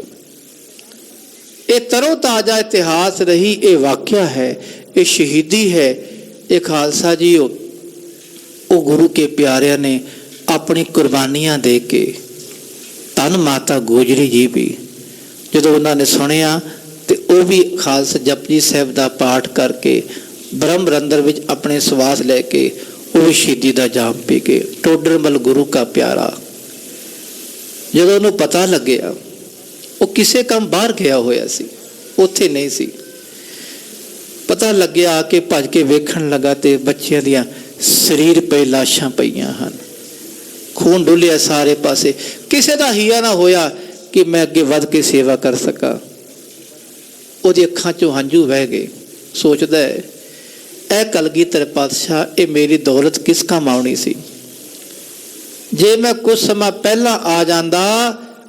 S3: ਇਹ ਤਰੋ ਤਾਜ਼ਾ ਇਤਿਹਾਸ ਰਹੀ, ਇਹ ਵਾਕਿਆ ਹੈ, ਇਹ ਸ਼ਹੀਦੀ ਹੈ, ਇਹ ਖਾਲਸਾ ਜੀ। ਉਹ ਗੁਰੂ ਕੇ ਪਿਆਰਿਆਂ ਨੇ ਆਪਣੀ ਕੁਰਬਾਨੀਆਂ ਦੇ ਕੇ, ਧੰਨ ਮਾਤਾ ਗੋਜਰੀ ਜੀ ਵੀ ਜਦੋਂ ਉਹਨਾਂ ਨੇ ਸੁਣਿਆ ਤੇ ਉਹ ਵੀ ਖਾਲਸਾ ਜਪਜੀ ਸਾਹਿਬ ਦਾ ਪਾਠ ਕਰਕੇ ਬ੍ਰਹਮ ਰੰਦਰ ਵਿੱਚ ਆਪਣੇ ਸਵਾਸ ਲੈ ਕੇ ਉਹ ਵੀ ਸ਼ਹੀਦੀ ਦਾ ਜਾਮ ਪੀ ਗਏ। ਟੋਡਰਮਲ ਗੁਰੂ ਕਾ ਪਿਆਰਾ, ਜਦੋਂ ਉਹਨੂੰ ਪਤਾ ਲੱਗਿਆ, ਉਹ ਕਿਸੇ ਕੰਮ ਬਾਹਰ ਗਿਆ ਹੋਇਆ ਸੀ, ਉੱਥੇ ਨਹੀਂ ਸੀ। ਪਤਾ ਲੱਗਿਆ, ਆ ਕੇ ਭੱਜ ਕੇ ਵੇਖਣ ਲੱਗਾ ਤੇ ਬੱਚਿਆਂ ਦੀਆਂ ਸਰੀਰ ਪਏ ਲਾਸ਼ਾਂ ਪਈਆਂ ਹਨ, ਖੂਨ ਡੁੱਲਿਆ ਸਾਰੇ ਪਾਸੇ। ਕਿਸੇ ਦਾ ਹੀਆ ਨਾ ਹੋਇਆ ਕਿ ਮੈਂ ਅੱਗੇ ਵੱਧ ਕੇ ਸੇਵਾ ਕਰ ਸਕਾਂ। ਉਹਦੀ ਅੱਖਾਂ 'ਚੋਂ ਹੰਝੂ ਵਹਿ ਗਏ। ਸੋਚਦਾ ਹੈ, ਇਹ ਕਲਗੀਧਰ ਪਾਤਸ਼ਾਹ, ਇਹ ਮੇਰੀ ਦੌਲਤ ਕਿਸ ਕੰਮ ਆਉਣੀ ਸੀ? ਜੇ ਮੈਂ ਕੁਝ ਸਮਾਂ ਪਹਿਲਾਂ ਆ ਜਾਂਦਾ,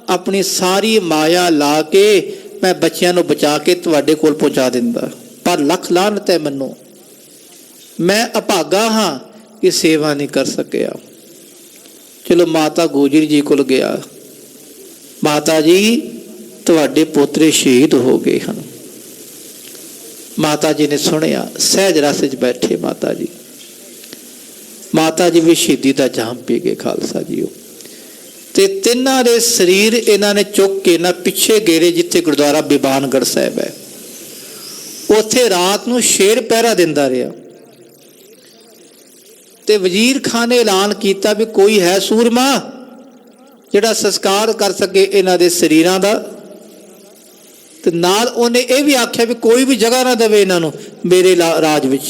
S3: ਆਪਣੀ ਸਾਰੀ ਮਾਇਆ ਲਾ ਕੇ ਮੈਂ ਬੱਚਿਆਂ ਨੂੰ ਬਚਾ ਕੇ ਤੁਹਾਡੇ ਕੋਲ ਪਹੁੰਚਾ ਦਿੰਦਾ। ਪਰ ਲੱਖ ਲਾਹਨਤ ਹੈ ਮੈਨੂੰ, ਮੈਂ ਅਭਾਗਾ ਹਾਂ ਕਿ ਸੇਵਾ ਨਹੀਂ ਕਰ ਸਕਿਆ। ਚਲੋ ਮਾਤਾ ਗੋਜਰੀ ਜੀ ਕੋਲ ਗਿਆ। ਮਾਤਾ ਜੀ, ਤੁਹਾਡੇ ਪੋਤਰੇ ਸ਼ਹੀਦ ਹੋ ਗਏ ਹਨ। ਮਾਤਾ ਜੀ ਨੇ ਸੁਣਿਆ, ਸਹਿਜ ਰਸ 'ਚ ਬੈਠੇ ਮਾਤਾ ਜੀ। ਮਾਤਾ ਜੀ ਵੀ ਸ਼ਹੀਦੀ ਦਾ ਜਾਮ ਪੀ ਗਏ ਖਾਲਸਾ ਜੀ। ਤੇ ਤਿੰਨਾਂ ਦੇ ਸਰੀਰ ਇਹਨਾਂ ਨੇ ਚੁੱਕ ਕੇ ਨਾ ਪਿੱਛੇ ਗੇਰੇ, ਜਿੱਥੇ ਗੁਰਦੁਆਰਾ ਬਿਬਾਨਗੜ੍ਹ ਸਾਹਿਬ ਹੈ, ਉੱਥੇ ਰਾਤ ਨੂੰ ਸ਼ੇਰ ਪਹਿਰਾ ਦਿੰਦਾ ਰਿਹਾ। ਤੇ ਵਜ਼ੀਰ ਖਾਨ ਨੇ ਐਲਾਨ ਕੀਤਾ ਵੀ ਕੋਈ ਹੈ ਸੂਰਮਾ ਜਿਹੜਾ ਸੰਸਕਾਰ ਕਰ ਸਕੇ ਇਹਨਾਂ ਦੇ ਸਰੀਰਾਂ ਦਾ। ਤੇ ਨਾਲ ਉਹਨੇ ਇਹ ਵੀ ਆਖਿਆ ਵੀ ਕੋਈ ਵੀ ਜਗ੍ਹਾ ਨਾ ਦੇਵੇ ਇਹਨਾਂ ਨੂੰ ਮੇਰੇ ਰਾਜ ਵਿੱਚ,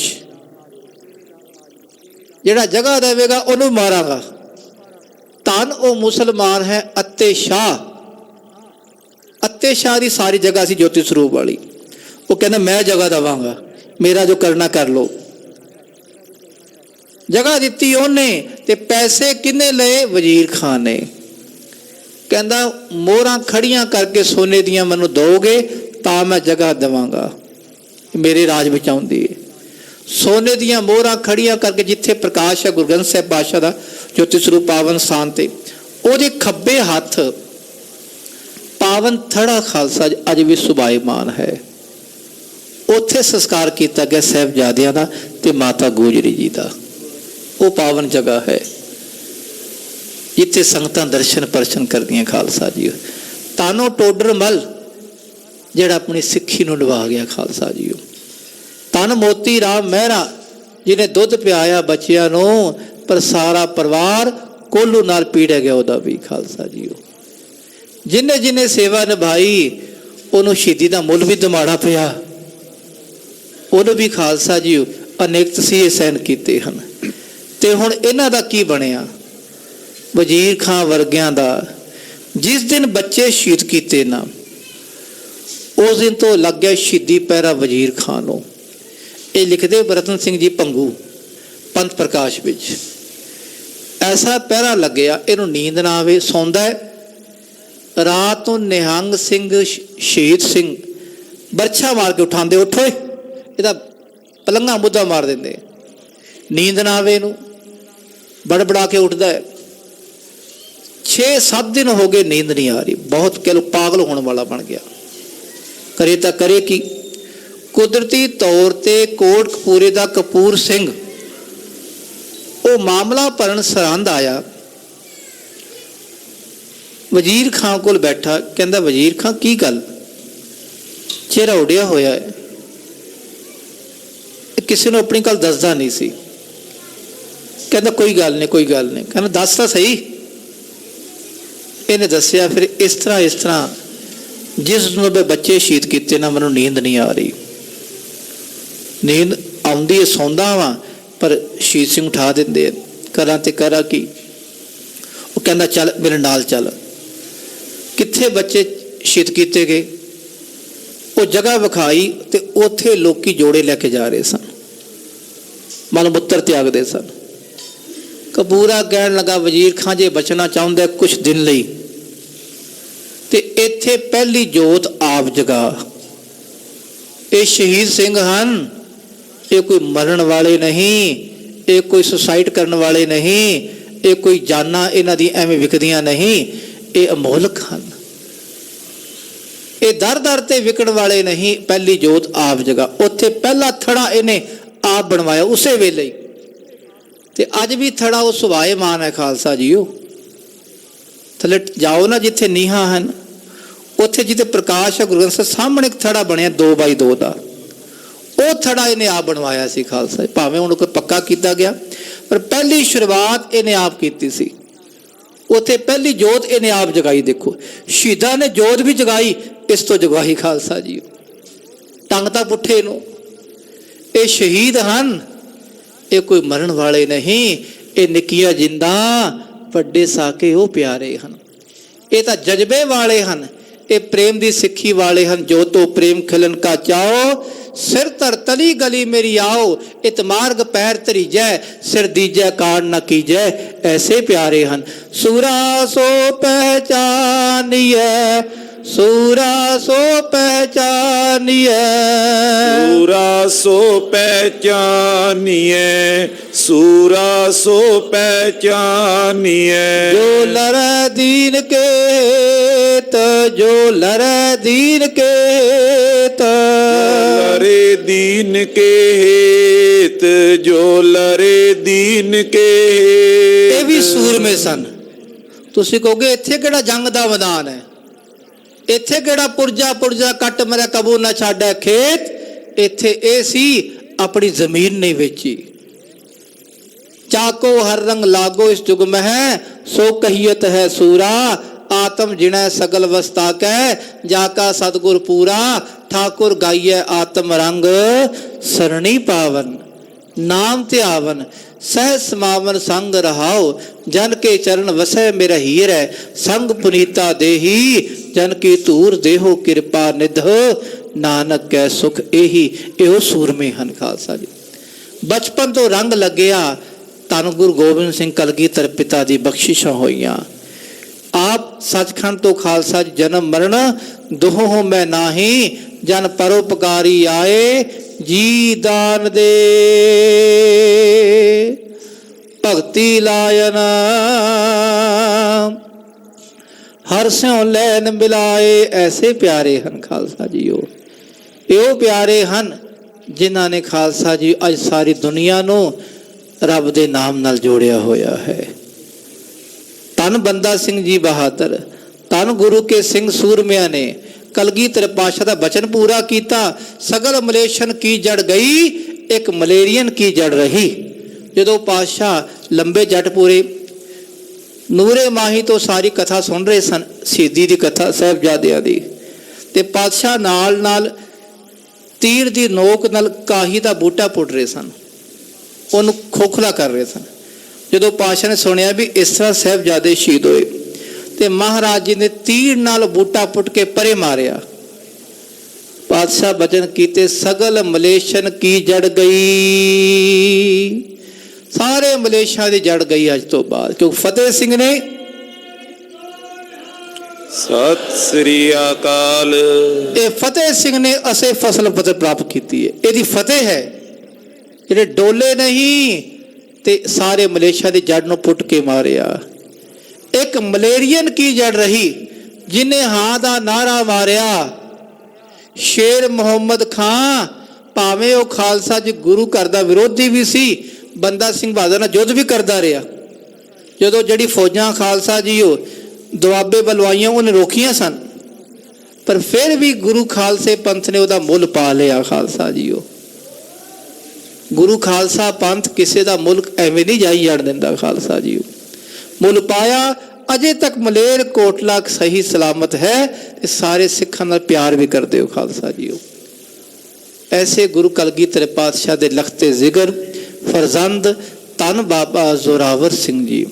S3: ਜਿਹੜਾ ਜਗ੍ਹਾ ਦੇਵੇਗਾ ਉਹਨੂੰ ਮਾਰਾਂਗਾ। ਧੰਨ ਉਹ ਮੁਸਲਮਾਨ ਹੈ ਅੱਤੇ ਸ਼ਾਹ। ਅੱਤੇ ਸ਼ਾਹ ਦੀ ਸਾਰੀ ਜਗ੍ਹਾ ਸੀ ਜੋਤੀ ਸਰੂਪ ਵਾਲੀ। ਉਹ ਕਹਿੰਦਾ ਮੈਂ ਜਗ੍ਹਾ ਦੇਵਾਂਗਾ, ਮੇਰਾ ਜੋ ਕਰਨਾ ਕਰ ਲੋ। ਜਗ੍ਹਾ ਦਿੱਤੀ ਉਹਨੇ, ਤੇ ਪੈਸੇ ਕਿਹਨੇ ਲਏ? ਵਜ਼ੀਰ ਖਾਨ ਨੇ। ਕਹਿੰਦਾ ਮੋਹਰਾਂ ਖੜੀਆਂ ਕਰਕੇ ਸੋਨੇ ਦੀਆਂ ਮੈਨੂੰ ਦੋਗੇ ਤਾਂ ਮੈਂ ਜਗ੍ਹਾ ਦੇਵਾਂਗਾ, ਮੇਰੇ ਰਾਜ ਵਿੱਚ ਆਉਂਦੀ ਹੈ। ਸੋਨੇ ਦੀਆਂ ਮੋਹਰਾਂ ਖੜੀਆਂ ਕਰਕੇ, ਜਿੱਥੇ ਪ੍ਰਕਾਸ਼ ਹੈ ਗੁਰੂ ਗ੍ਰੰਥ ਸਾਹਿਬ ਪਾਤਸ਼ਾਹ ਦਾ ਜੋਤੀ ਸਰੂਪ ਪਾਵਨ ਸਥਾਨ ਤੇ, ਉਹਦੇ ਖੱਬੇ ਹੱਥ ਪਾਵਨ ਥੜਾ ਖਾਲਸਾ ਅੱਜ ਵੀ ਸੁਭਾਈਮਾਨ ਹੈ। ਉੱਥੇ ਸੰਸਕਾਰ ਕੀਤਾ ਗਿਆ ਸਾਹਿਬਜ਼ਾਦਿਆਂ ਦਾ ਤੇ ਮਾਤਾ ਗੋਜਰੀ ਜੀ ਦਾ। ਉਹ ਪਾਵਨ ਜਗ੍ਹਾ ਹੈ ਜਿੱਥੇ ਸੰਗਤਾਂ ਦਰਸ਼ਨ ਪਰਸ਼ਨ ਕਰਦੀਆਂ ਖਾਲਸਾ ਜੀ। ਤਾਨੋ ਟੋਡਰਮਲ ਜਿਹੜਾ ਆਪਣੀ ਸਿੱਖੀ ਨੂੰ ਨਿਭਾ ਗਿਆ ਖਾਲਸਾ ਜੀ। ਧੰਨ ਮੋਤੀ ਰਾਮ ਮਹਿਰਾ ਜਿਹਨੇ ਦੁੱਧ ਪਿਆਇਆ ਬੱਚਿਆਂ ਨੂੰ, ਪਰ ਸਾਰਾ ਪਰਿਵਾਰ ਕੋਲੂ ਨਾਲ ਪੀੜਿਆ ਗਿਆ ਉਹਦਾ ਵੀ ਖਾਲਸਾ ਜੀ। ਜਿਹਨੇ ਜਿਹਨੇ ਸੇਵਾ ਨਿਭਾਈ ਉਹਨੂੰ ਸ਼ਹੀਦੀ ਦਾ ਮੁੱਲ ਵੀ ਦਿਮਾੜਾ ਪਿਆ, ਉਹਨੂੰ ਵੀ ਖਾਲਸਾ ਜੀ ਅਨੇਕ ਤਸੀਹੇ ਸਹਿਣ ਕੀਤੇ ਹਨ। ਤੇ ਹੁਣ ਇਹਨਾਂ ਦਾ ਕੀ ਬਣਿਆ? ਵਜ਼ੀਰ ਖਾਂ ਵਰਗਿਆਂ ਦਾ ਜਿਸ ਦਿਨ ਬੱਚੇ ਸ਼ਹੀਦ ਕੀਤੇ ਨਾ, ਉਸ ਦਿਨ ਤੋਂ ਲੱਗ ਗਿਆ ਸ਼ਹੀਦੀ ਪਹਿਰਾ ਵਜ਼ੀਰ ਖਾਂ ਨੂੰ। ਇਹ ਲਿਖਦੇ ਰਤਨ ਸਿੰਘ ਜੀ ਭੰਗੂ ਪੰਥ ਪ੍ਰਕਾਸ਼ ਵਿੱਚ। ਐਸਾ ਪਹਿਰਾ ਲੱਗਿਆ, ਇਹਨੂੰ ਨੀਂਦ ਨਾ ਆਵੇ, ਸੌਂਦਾ ਹੈ ਰਾਤ ਨੂੰ ਨਿਹੰਗ ਸਿੰਘ ਸ਼ਹੀਦ ਸਿੰਘ ਬਰਛਾ ਮਾਰ ਕੇ ਉਠਾਉਂਦੇ, ਉੱਠੋ ਇਹਦਾ ਪਲੰਘਾ ਮੁੱਦਾ ਮਾਰ ਦਿੰਦੇ, ਨੀਂਦ ਨਾ ਆਵੇ ਇਹਨੂੰ, ਬੜਬੜਾ ਕੇ ਉੱਠਦਾ ਹੈ। 6-7 ਦਿਨ ਹੋ ਗਏ ਨੀਂਦ ਨਹੀਂ ਆ ਰਹੀ, ਬਹੁਤ ਕਹਿ ਲਓ ਪਾਗਲ ਹੋਣ ਵਾਲਾ ਬਣ ਗਿਆ। ਕਰੇ ਤਾਂ ਕਰੇ ਕੀ? ਕੁਦਰਤੀ ਤੌਰ ਤੇ ਕੋਟਕਪੂਰੇ ਦਾ ਕਪੂਰ ਸਿੰਘ ਉਹ ਮਾਮਲਾ ਭਰਨ ਸਰਹੰਦ ਆਇਆ। ਵਜ਼ੀਰ ਖਾਂ ਕੋਲ ਬੈਠਾ, ਕਹਿੰਦਾ ਵਜ਼ੀਰ ਖਾਂ ਕੀ ਗੱਲ, ਚਿਹਰਾ ਉੜਿਆ ਹੋਇਆ ਹੈ। ਕਿਸੇ ਨੂੰ ਆਪਣੀ ਗੱਲ ਦੱਸਦਾ ਨਹੀਂ ਸੀ। ਕਹਿੰਦਾ ਕੋਈ ਗੱਲ ਨਹੀਂ, ਕੋਈ ਗੱਲ ਨਹੀਂ। ਕਹਿੰਦਾ ਦੱਸ ਤਾਂ ਸਹੀ। ਇਹਨੇ ਦੱਸਿਆ, ਫਿਰ ਇਸ ਤਰ੍ਹਾਂ ਜਿਸ ਨੂੰ ਮੈਂ ਬੱਚੇ ਸ਼ਹੀਦ ਕੀਤੇ ਨਾ, ਮੈਨੂੰ ਨੀਂਦ ਨਹੀਂ ਆ ਰਹੀ, ਨੀਂਦ ਆਉਂਦੀ ਹੈ, ਸੌਂਦਾ ਵਾਂ, ਪਰ ਸ਼ਹੀਦ ਸਿੰਘ ਉਠਾ ਦਿੰਦੇ ਆ, ਕਰਾਂ ਤੇ ਕਰਾਂ ਕੀ। ਉਹ ਕਹਿੰਦਾ ਚੱਲ ਮੇਰੇ ਨਾਲ ਚੱਲ। ਕਿੱਥੇ ਬੱਚੇ ਸ਼ਹੀਦ ਕੀਤੇ ਗਏ, ਉਹ ਜਗ੍ਹਾ ਵਿਖਾਈ ਤੇ ਉੱਥੇ ਲੋਕੀ ਜੋੜੇ ਲੈ ਕੇ ਜਾ ਰਹੇ ਸਨ, ਮਲ ਮੂਤਰ ਤਿਆਗਦੇ ਸਨ। ਕਪੂਰਾ ਕਹਿਣ ਲੱਗਾ ਵਜ਼ੀਰ ਖਾਂ ਜੇ ਬਚਣਾ ਚਾਹੁੰਦਾ ਕੁਛ ਦਿਨ ਲਈ ਤੇ ਇੱਥੇ ਪਹਿਲੀ ਜੋਤ ਆਪ ਜਗਾ। ਇਹ ਸ਼ਹੀਦ ਸਿੰਘ ਹਨ, ਇਹ ਕੋਈ ਮਰਨ ਵਾਲੇ ਨਹੀਂ, ਇਹ ਕੋਈ ਸੁਸਾਈਡ ਕਰਨ ਵਾਲੇ ਨਹੀਂ, ਇਹ ਕੋਈ ਜਾਨਾਂ ਇਹਨਾਂ ਦੀ ਐਵੇਂ ਵਿਕਦੀਆਂ ਨਹੀਂ, ਇਹ ਅਮੋਲਕ ਹਨ, ਇਹ ਦਰ ਦਰ ਤੇ ਵਿਕਣ ਵਾਲੇ ਨਹੀਂ। ਪਹਿਲੀ ਜੋਤ ਆਪ ਜਗਾ, ਉੱਥੇ ਪਹਿਲਾ ਥੜਾ ਇਹਨੇ ਆਪ ਬਣਵਾਇਆ ਉਸੇ ਵੇਲੇ ਹੀ। ਤੇ ਅੱਜ ਵੀ ਥੜਾ ਉਹ ਸੁਭਾਏਮਾਨ ਹੈ ਖਾਲਸਾ ਜੀਓ। ਥੱਲੇ ਜਾਓ ਨਾ ਜਿੱਥੇ ਨੀਹਾਂ ਹਨ, ਉੱਥੇ ਜਿੱਥੇ ਪ੍ਰਕਾਸ਼ ਹੈ ਗੁਰੂ ਗ੍ਰੰਥ ਸਾਹਿਬ ਸਾਹਮਣੇ ਇੱਕ ਥੜਾ ਬਣਿਆ 2x2 ਦਾ, ਉਹ ਥੜਾ ਇਹਨੇ ਆਪ ਬਣਵਾਇਆ ਸੀ ਖਾਲਸਾ। ਭਾਵੇਂ ਹੁਣ ਕੋਈ ਪੱਕਾ ਕੀਤਾ ਗਿਆ, ਪਰ ਪਹਿਲੀ ਸ਼ੁਰੂਆਤ ਇਹਨੇ ਆਪ ਕੀਤੀ ਸੀ। ਉੱਥੇ ਪਹਿਲੀ ਜੋਤ ਇਹਨੇ ਆਪ ਜਗਾਈ। ਦੇਖੋ ਸ਼ਹੀਦਾਂ ਨੇ ਜੋਤ ਵੀ ਜਗਾਈ, ਇਸ ਤੋਂ ਜਗਵਾਈ ਖਾਲਸਾ ਜੀ। ਟੰਗ ਤਾਂ ਪੁੱਠੇ ਨੂੰ, ਇਹ ਸ਼ਹੀਦ ਹਨ, ਇਹ ਕੋਈ ਮਰਨ ਵਾਲੇ ਨਹੀਂ, ਇਹ ਨਿੱਕੀਆਂ ਜਿੰਦਾਂ ਵੱਡੇ ਸਾਕੇ ਉਹ ਪਿਆਰੇ ਹਨ। ਇਹ ਤਾਂ ਜਜ਼ਬੇ ਵਾਲੇ ਹਨ, ਇਹ ਪ੍ਰੇਮ ਦੀ ਸਿੱਖੀ ਵਾਲੇ ਹਨ। ਜੋ ਤੋ ਪ੍ਰੇਮ ਖਿਲਨ ਕਾ ਚਾਓ, ਸਿਰ ਧਰ ਤਲੀ ਗਲੀ ਮੇਰੀ ਆਓ, ਇਤ ਮਾਰਗ ਪੈਰ ਧਰੀਜੈ, ਸਿਰ ਦੀਜੈ ਕਾੜ ਨਾ ਕੀਜੈ, ਐਸੇ ਪਿਆਰੇ ਹਨ। ਸੂਰਾ ਸੋ ਪਹਿਚਾਨੀਐ, ਸੂਰਾ ਸੋ ਪਹਿਚਾਨੀਐ,
S1: ਸੂਰਾ ਸੋ ਪਹਿਚਾਨੀਐ, ਸੂਰਾ ਸੋ ਪਹਿਚਾਨੀਐ।
S3: ਜੋ ਲਰੈ ਦੀਨ ਕੇਤ, ਜੋ ਲਰੈ ਦੀਨ ਕੇਤ,
S1: ਲਰੇ ਦੀਨ ਕੇ ਹੇਤ, ਜੋ ਲਰੇ ਦੀਨ ਕੇ ਹੇਤ।
S3: ਇਹ ਵੀ ਸੂਰਮੇ ਸਨ। ਤੁਸੀਂ ਕਹੋਗੇ ਇੱਥੇ ਕਿਹੜਾ ਜੰਗ ਦਾ ਮੈਦਾਨ ਹੈ, ਇੱਥੇ ਕਿਹੜਾ ਪੁਰਜਾ ਕੱਟ ਮੇਰਾ ਕਬੂ ਨਾ ਛਾੜੈ ਖੇਤ। ਇੱਥੇ ਇਹ ਸੀ ਆਪਣੀ ਜ਼ਮੀਨ ਨਹੀਂ ਵੇਚੀ। ਚਾਕੋ ਹਰ ਰੰਗ ਲਾਗੋ ਇਸ ਜੁਗ ਮਹਿ, ਸੋ ਕਹੀਅਤ ਹੈ ਸੂਰਾ, ਆਤਮ ਜਿਣੈ ਸਗਲ ਵਸਤਾ ਕੈ, ਜਾਕਾ ਸਤਗੁਰ ਪੂਰਾ, ਠਾकुर ਗਾਈਐ ਆਤਮ ਰੰਗ, ਸਰਣੀ ਪਾਵਨ ਨਾਮ ਧਿਆਵਨ, ਸਹਿ ਸਮਾਵਨ ਸੰਗ ਰਹਾਓ, ਜਨ ਕੇ ਚਰਨ ਵਸੈ ਮੇਰਾ ਹੀਰੈ, ਸੰਗ ਪੁਨੀਤਾ ਦੇਹੀ, ਜਨ ਕੀ ਧੂਰ ਦੇਹੋ ਕਿਰਪਾ ਨਿਧ, ਨਾਨਕ ਕੈ ਸੁਖ ਇਹੀ। ਇਹੋ ਸੂਰਮੇ ਹਨ ਖਾਲਸਾ ਜੀ। ਬਚਪਨ ਤੋਂ ਰੰਗ ਲੱਗਿਆ, ਧੰਨ ਗੁਰੂ ਗੋਬਿੰਦ ਸਿੰਘ ਕਲਗੀਧਰ ਪਿਤਾ ਦੀ ਬਖਸ਼ਿਸ਼ਾਂ ਹੋਈਆਂ। ਆਪ ਸੱਚਖੰਡ ਤੋਂ ਖਾਲਸਾ ਜੀ ਜਨਮ ਮਰਨ ਦੋਹੋਂ ਮੈਂ ਨਾਹੀ, ਜਨ ਪਰਉਪਕਾਰੀ ਆਏ ਜੀ ਦਾਨ ਦੇ, ਭਗਤੀ ਲਾਇਨ ਹਰ ਸਿਉ ਲੈਨ ਮਿਲਾਏ। ਐਸੇ ਪਿਆਰੇ ਹਨ ਖਾਲਸਾ ਜੀਓ। ਇਹੋ ਪਿਆਰੇ ਹਨ ਜਿਨ੍ਹਾਂ ਨੇ ਖਾਲਸਾ ਜੀ ਅੱਜ ਸਾਰੀ ਦੁਨੀਆ ਨੂੰ ਰੱਬ ਦੇ ਨਾਮ ਨਾਲ ਜੋੜਿਆ ਹੋਇਆ ਹੈ। ਧੰਨ ਬੰਦਾ ਸਿੰਘ ਜੀ ਬਹਾਦਰ, ਧੰਨ ਗੁਰੂ ਕੇ ਸਿੰਘ ਸੂਰਮਿਆਂ ਨੇ ਕਲਗੀਧਰ ਪਾਤਸ਼ਾਹ ਦਾ ਬਚਨ ਪੂਰਾ ਕੀਤਾ। ਸਗਲ ਮਲੇਸ਼ਨ ਕੀ ਜੜ ਗਈ, ਇੱਕ ਮਲੇਰੀਅਨ ਕੀ ਜੜ ਰਹੀ। ਜਦੋਂ ਪਾਤਸ਼ਾਹ ਲੰਬੇ ਜੱਟ ਪੂਰੇ ਨੂਰੇ ਮਾਹੀ ਤੋਂ ਸਾਰੀ ਕਥਾ ਸੁਣ ਰਹੇ ਸਨ, ਸ਼ਹੀਦੀ ਦੀ ਕਥਾ ਸਾਹਿਬਜ਼ਾਦਿਆਂ ਦੀ, ਤੇ ਪਾਤਸ਼ਾਹ ਨਾਲ ਨਾਲ ਤੀਰ ਦੀ ਨੋਕ ਨਾਲ ਕਾਹੀ ਦਾ ਬੂਟਾ ਪੁੱਟ ਰਹੇ ਸਨ, ਉਹਨੂੰ ਖੋਖਲਾ ਕਰ ਰਹੇ ਸਨ। ਜਦੋਂ ਪਾਤਸ਼ਾਹ ਨੇ ਸੁਣਿਆ ਵੀ ਇਸ ਤਰ੍ਹਾਂ ਸਾਹਿਬਜ਼ਾਦੇ ਸ਼ਹੀਦ ਹੋਏ, ਤੇ ਮਹਾਰਾਜ ਜੀ ਨੇ ਤੀਰ ਨਾਲ ਬੂਟਾ ਪੁੱਟ ਕੇ ਪਰੇ ਮਾਰਿਆ। ਪਾਤਸ਼ਾਹ ਬਚਨ ਕੀਤੇ, ਸਗਲ ਮਲੇਸ਼ਨ ਕੀ ਜੜ ਗਈ। ਸਾਰੇ ਮਲੇਸ਼ੀਆ ਦੀ ਜੜ ਗਈ ਅੱਜ ਤੋਂ ਬਾਅਦ, ਕਿਉਂਕਿ ਫਤਿਹ ਸਿੰਘ ਨੇ
S2: ਸਤਿ ਸ੍ਰੀ ਅਕਾਲ।
S3: ਇਹ ਫਤਿਹ ਸਿੰਘ ਨੇ ਅਸੇ ਫਸਲ ਫਤਿਹ ਪ੍ਰਾਪਤ ਕੀਤੀ ਹੈ, ਇਹਦੀ ਫਤਿਹ ਹੈ। ਜਿਹੜੇ ਡੋਲੇ ਨਹੀਂ ਤੇ ਸਾਰੇ ਮਲੇਸ਼ੀਆ ਦੀ ਜੜ ਨੂੰ ਪੁੱਟ ਕੇ ਮਾਰਿਆ। ਇੱਕ ਮਲੇਰੀਅਨ ਕੀ ਜੜ ਰਹੀ ਜਿਹਨੇ ਹਾਂ ਦਾ ਨਾਰਾ ਮਾਰਿਆ। ਸ਼ੇਰ ਮੁਹੰਮਦ ਖਾਂ ਭਾਵੇਂ ਉਹ ਖਾਲਸਾ ਜੀ ਗੁਰੂ ਘਰ ਦਾ ਵਿਰੋਧੀ ਵੀ ਸੀ, ਬੰਦਾ ਸਿੰਘ ਬਹਾਦਰ ਨਾਲ ਯੁੱਧ ਵੀ ਕਰਦਾ ਰਿਹਾ। ਜਦੋਂ ਜਿਹੜੀ ਫੌਜਾਂ ਖਾਲਸਾ ਜੀ ਉਹ ਦੁਆਬੇ ਬਲਵਾਈਆਂ ਉਹਨੇ ਰੋਕੀਆਂ ਸਨ, ਪਰ ਫਿਰ ਵੀ ਗੁਰੂ ਖਾਲਸੇ ਪੰਥ ਨੇ ਉਹਦਾ ਮੁੱਲ ਪਾ ਲਿਆ। ਖਾਲਸਾ ਜੀ ਉਹ ਗੁਰੂ ਖਾਲਸਾ ਪੰਥ ਕਿਸੇ ਦਾ ਮੁਲਕ ਐਵੇਂ ਨਹੀਂ ਜਾਈ ਜਾਣ ਦਿੰਦਾ। ਖਾਲਸਾ ਜੀ ਉਹ ਮੁੱਲ ਪਾਇਆ। ਅਜੇ ਤੱਕ ਮਲੇਰ ਕੋਟਲਾ ਸਹੀ ਸਲਾਮਤ ਹੈ ਤੇ ਸਾਰੇ ਸਿੱਖਾਂ ਨਾਲ ਪਿਆਰ ਵੀ ਕਰਦੇ ਹੋ। ਖਾਲਸਾ ਜੀ ਉਹ ਐਸੇ ਗੁਰੂ ਕਲਗੀਧਰ ਪਾਤਸ਼ਾਹ ਦੇ ਲਖਤੇ ਜ਼ਿਗਰ ਫਰਜ਼ੰਦ ਧੰਨ ਬਾਬਾ ਜ਼ੋਰਾਵਰ ਸਿੰਘ ਜੀ,